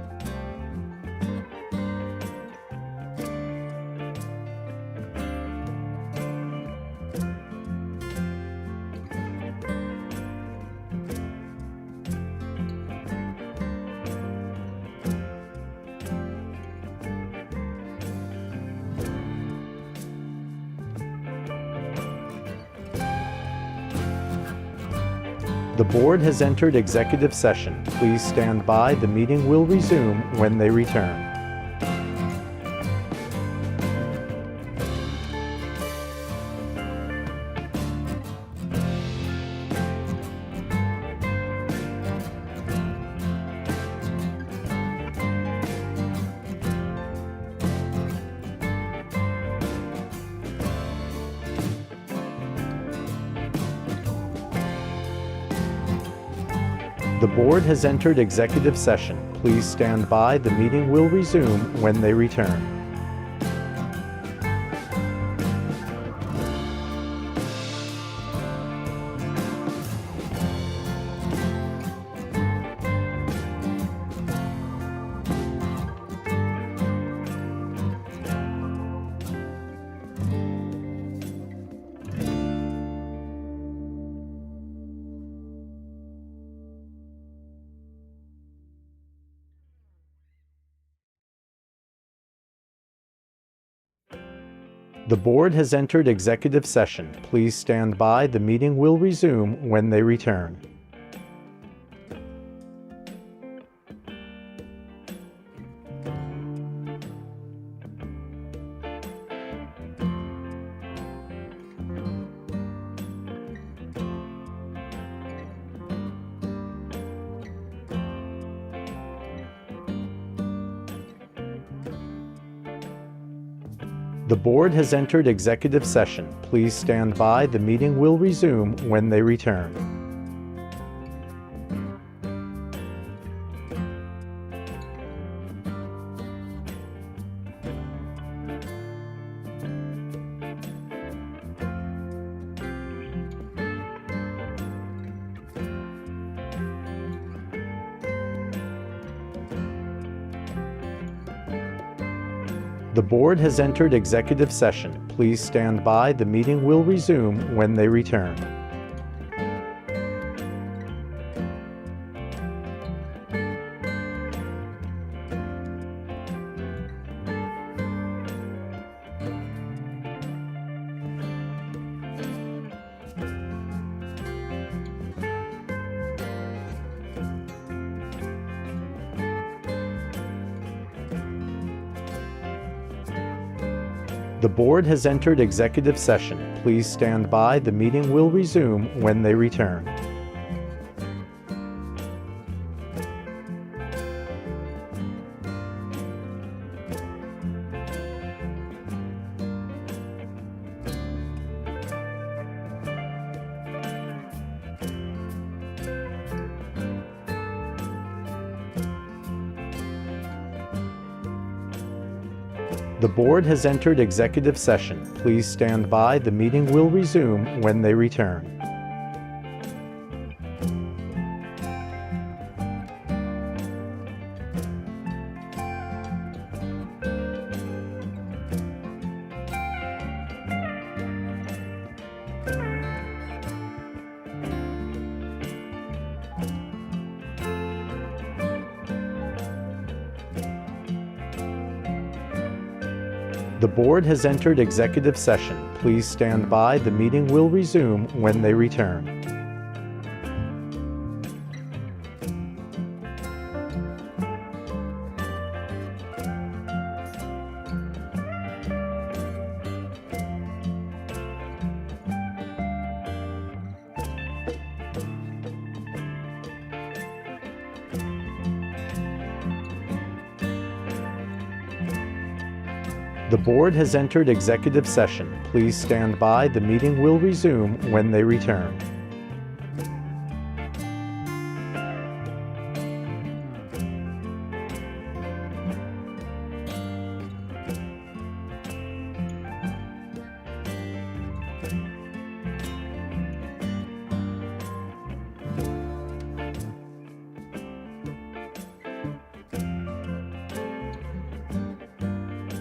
The board has entered executive session. Please stand by. The meeting will resume when they return. The board has entered executive session. Please stand by. The meeting will resume when they return. The board has entered executive session. Please stand by. The meeting will resume when they return. The board has entered executive session. Please stand by. The meeting will resume when they return. The board has entered executive session. Please stand by. The meeting will resume when they return. The board has entered executive session. Please stand by. The meeting will resume when they return. The board has entered executive session. Please stand by. The meeting will resume when they return. The board has entered executive session. Please stand by. The meeting will resume when they return. The board has entered executive session. Please stand by. The meeting will resume when they return.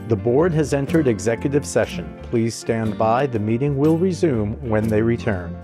The board has entered executive session. Please stand by. The meeting will resume when they return.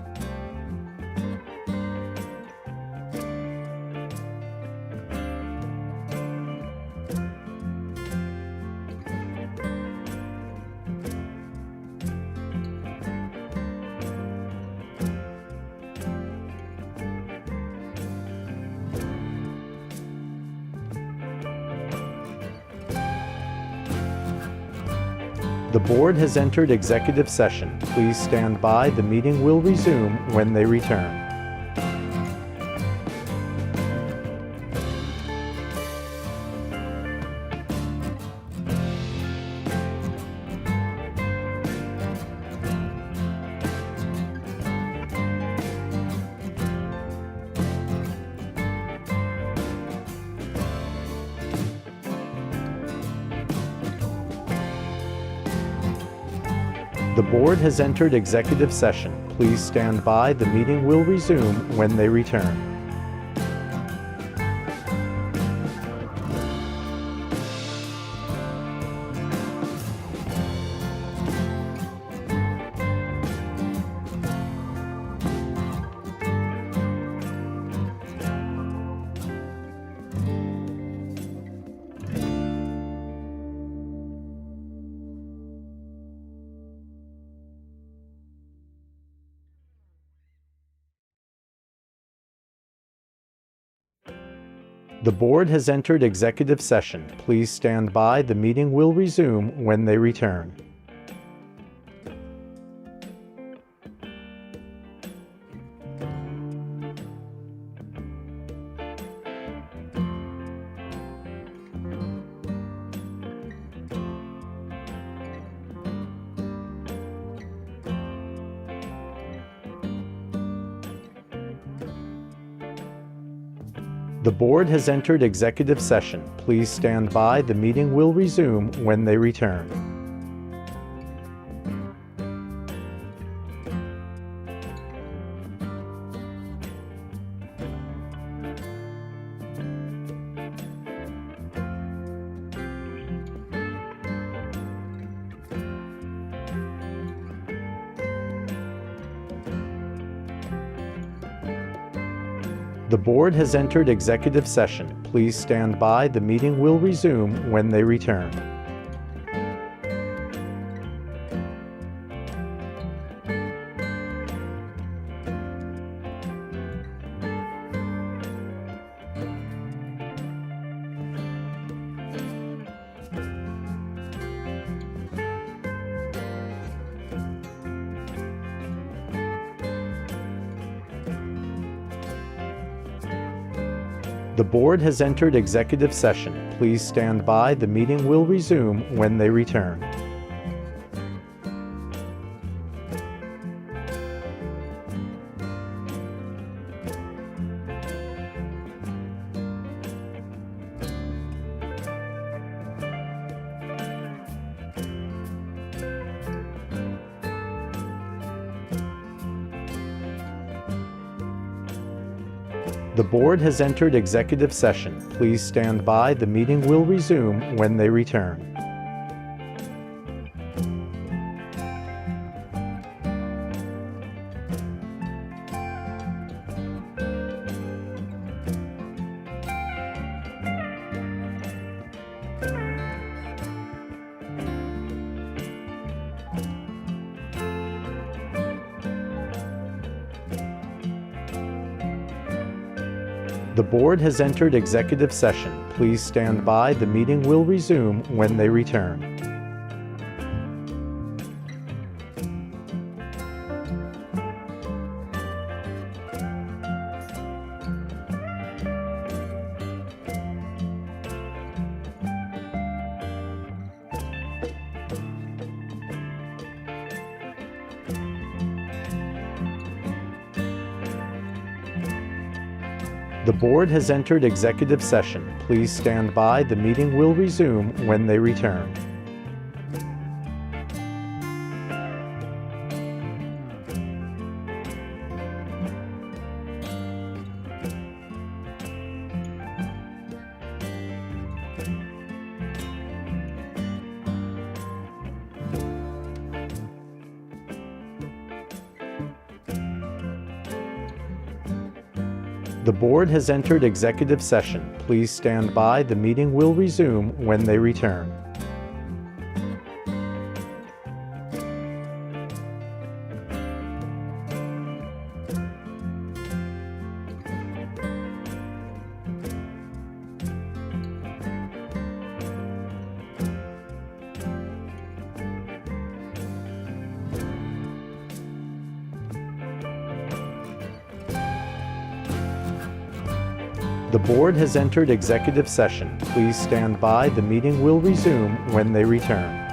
The board has entered executive session. Please stand by. The meeting will resume when they return. The board has entered executive session. Please stand by. The meeting will resume when they return. The board has entered executive session. Please stand by. The meeting will resume when they return. The board has entered executive session. Please stand by. The meeting will resume when they return. The board has entered executive session. Please stand by. The meeting will resume when they return. The board has entered executive session. Please stand by. The meeting will resume when they return. The board has entered executive session. Please stand by. The meeting will resume when they return. The board has entered executive session. Please stand by. The meeting will resume when they return. The board has entered executive session. Please stand by. The meeting will resume when they return. The board has entered executive session. Please stand by. The meeting will resume when they return. The board has entered executive session. Please stand by. The meeting will resume when they return.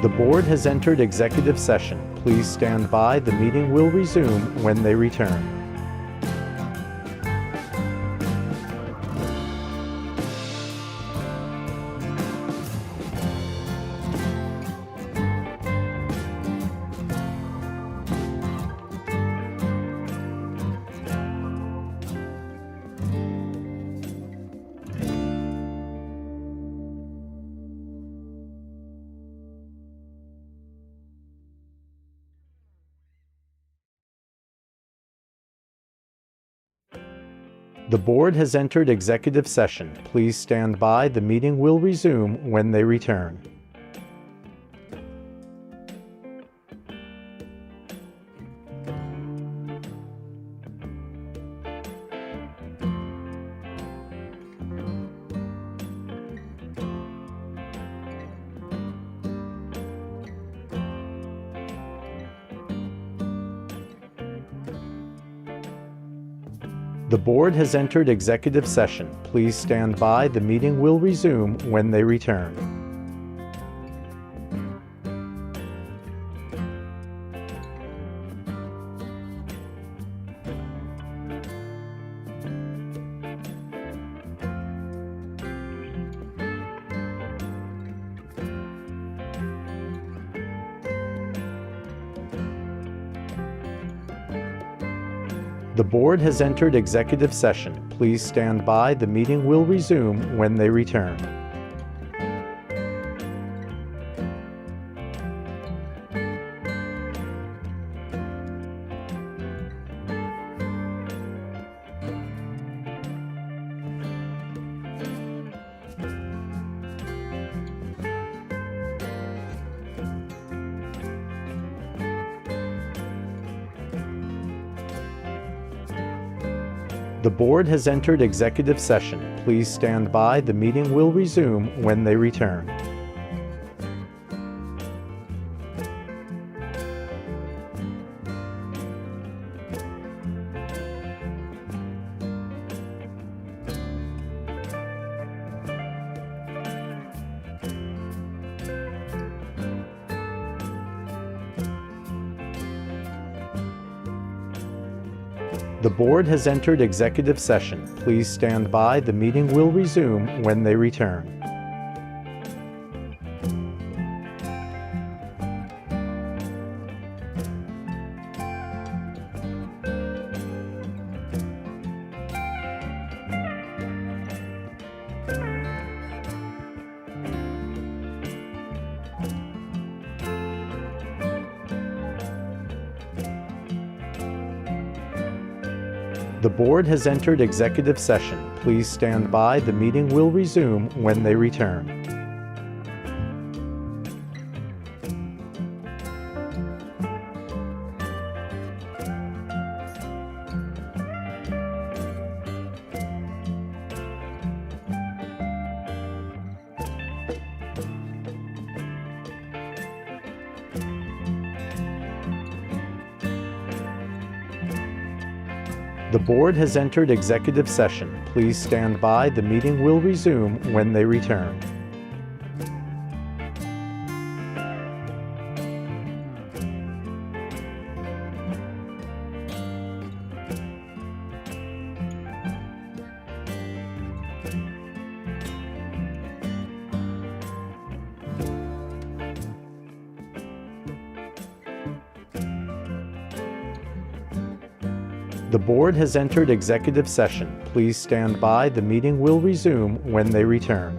The board has entered executive session. Please stand by. The meeting will resume when they return. The board has entered executive session. Please stand by. The meeting will resume when they return. The board has entered executive session. Please stand by. The meeting will resume when they return. The board has entered executive session. Please stand by. The meeting will resume when they return. The board has entered executive session. Please stand by. The meeting will resume when they return. The board has entered executive session. Please stand by. The meeting will resume when they return. The board has entered executive session. Please stand by. The meeting will resume when they return. The board has entered executive session. Please stand by. The meeting will resume when they return. The board has entered executive session. Please stand by. The meeting will resume when they return.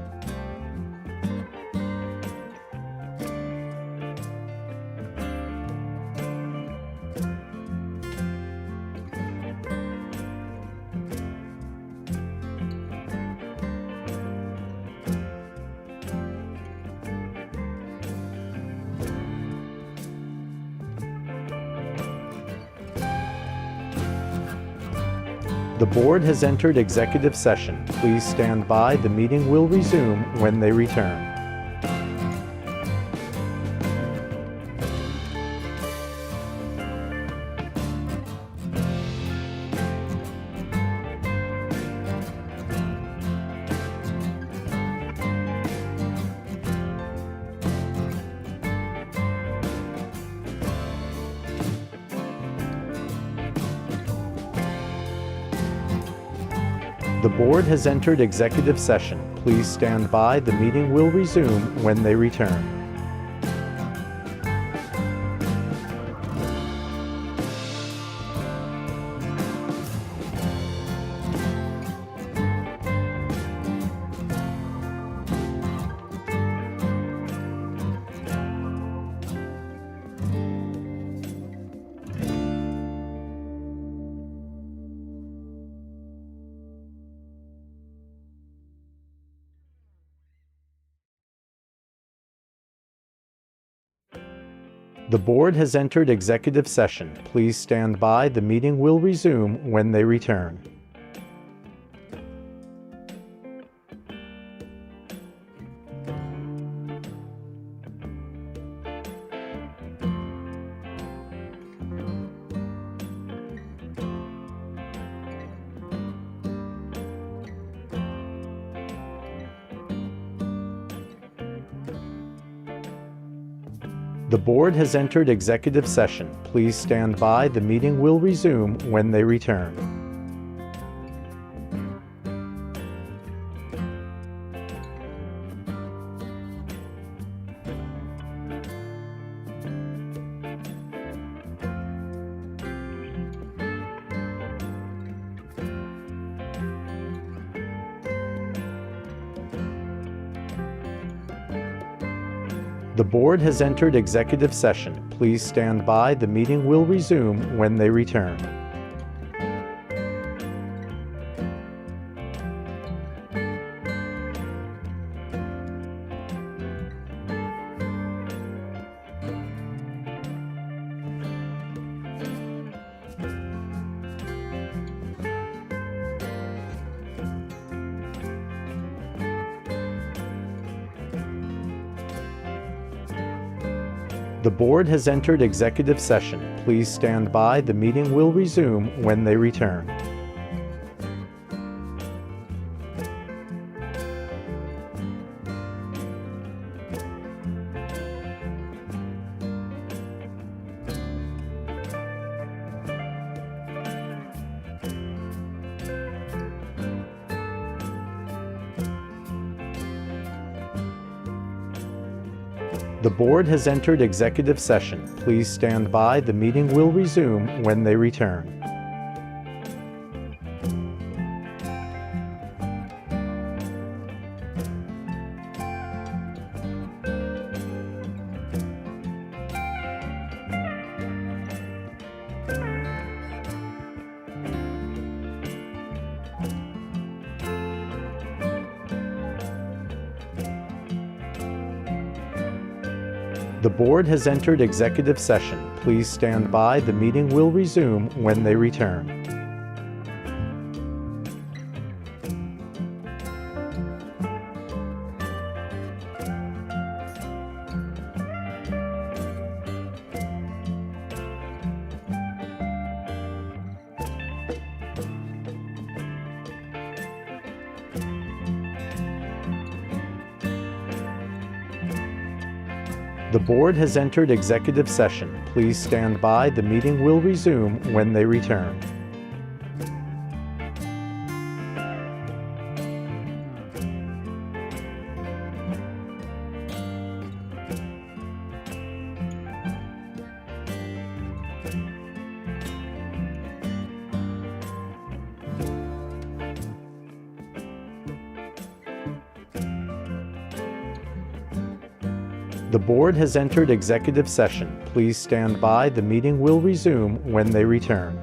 The board has entered executive session. Please stand by. The meeting will resume when they return. The board has entered executive session. Please stand by. The meeting will resume when they return. The board has entered executive session. Please stand by. The meeting will resume when they return. The board has entered executive session. Please stand by. The meeting will resume when they return. The board has entered executive session. Please stand by. The meeting will resume when they return. The board has entered executive session. Please stand by. The meeting will resume when they return. The board has entered executive session. Please stand by. The meeting will resume when they return. The board has entered executive session. Please stand by. The meeting will resume when they return. The board has entered executive session. Please stand by. The meeting will resume when they return. The board has entered executive session. Please stand by. The meeting will resume when they return.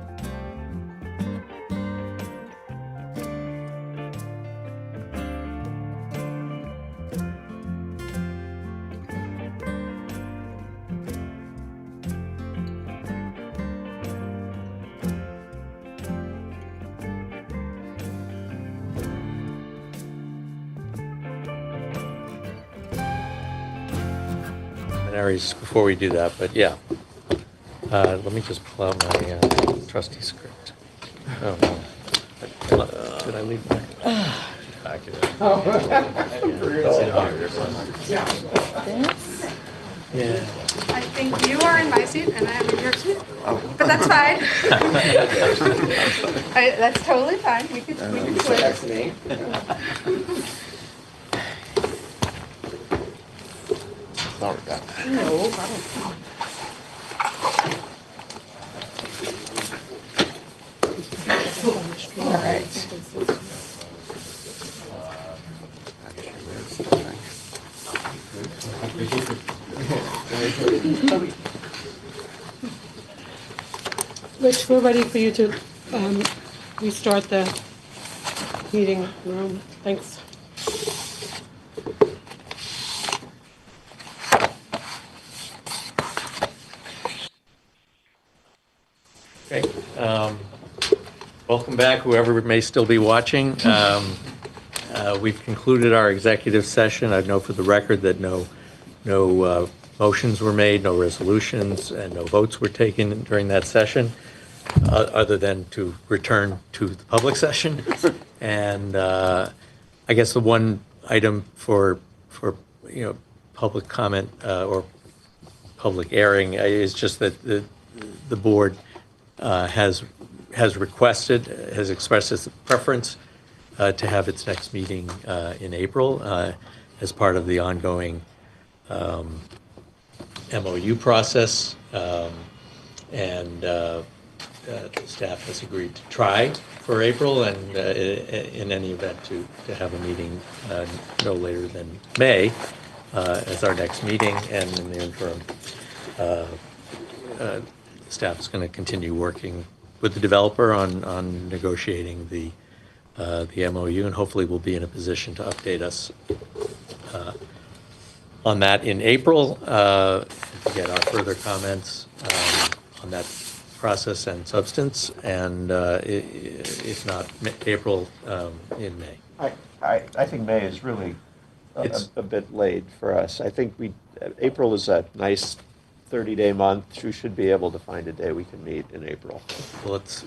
Preliminaries before we do that, but yeah. Let me just pull out my trustee script. Oh, no. Did I leave my? Back it up. Yeah. I think you are in my seat and I am in your seat, but that's fine. That's totally fine. We could switch. Sorry about that. No problem. All right. Rich, we're ready for you to restart the meeting room. Thanks. Okay. Welcome back, whoever may still be watching. We've concluded our executive session. I know for the record that no motions were made, no resolutions, and no votes were taken during that session, other than to return to the public session. And I guess the one item for public comment or public airing is just that the board has requested, has expressed its preference to have its next meeting in April as part of the ongoing MOU process, and the staff has agreed to try for April, and in any event to have a meeting no later than May. as our next meeting, and in the interim, staff is going to continue working with the developer on negotiating the MOU, and hopefully we'll be in a position to update us on that in April, to get our further comments on that process and substance, and if not April, in May. I think May is really It's- a bit late for us. I think April is a nice 30-day month. We should be able to find a day we can meet in April. Well, it's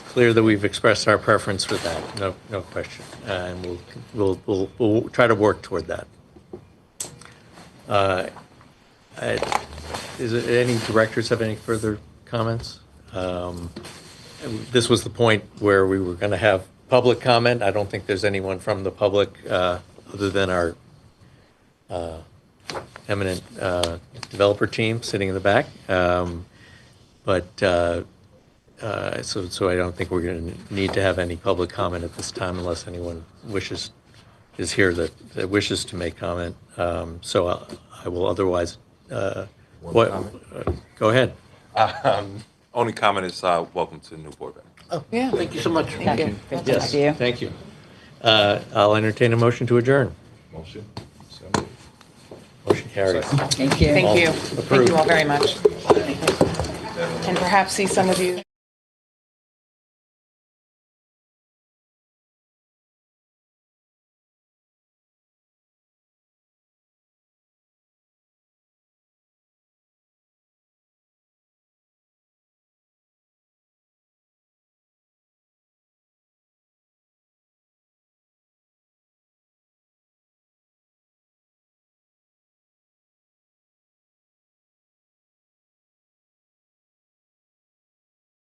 clear that we've expressed our preference for that, no question, and we'll try to work toward that. Is there any directors have any further comments? This was the point where we were going to have public comment. I don't think there's anyone from the public other than our eminent developer team sitting in the back. So I don't think we're going to need to have any public comment at this time unless anyone is here that wishes to make comment. So I will otherwise. Go ahead. Only comment is welcome to the new board member. Yeah. Thank you so much. Thank you. Yes, Thank you. thank you. I'll entertain a motion to adjourn. Motion. Motion carries. Thank you. Thank you. Approved. Thank you all very much. And perhaps see some of you.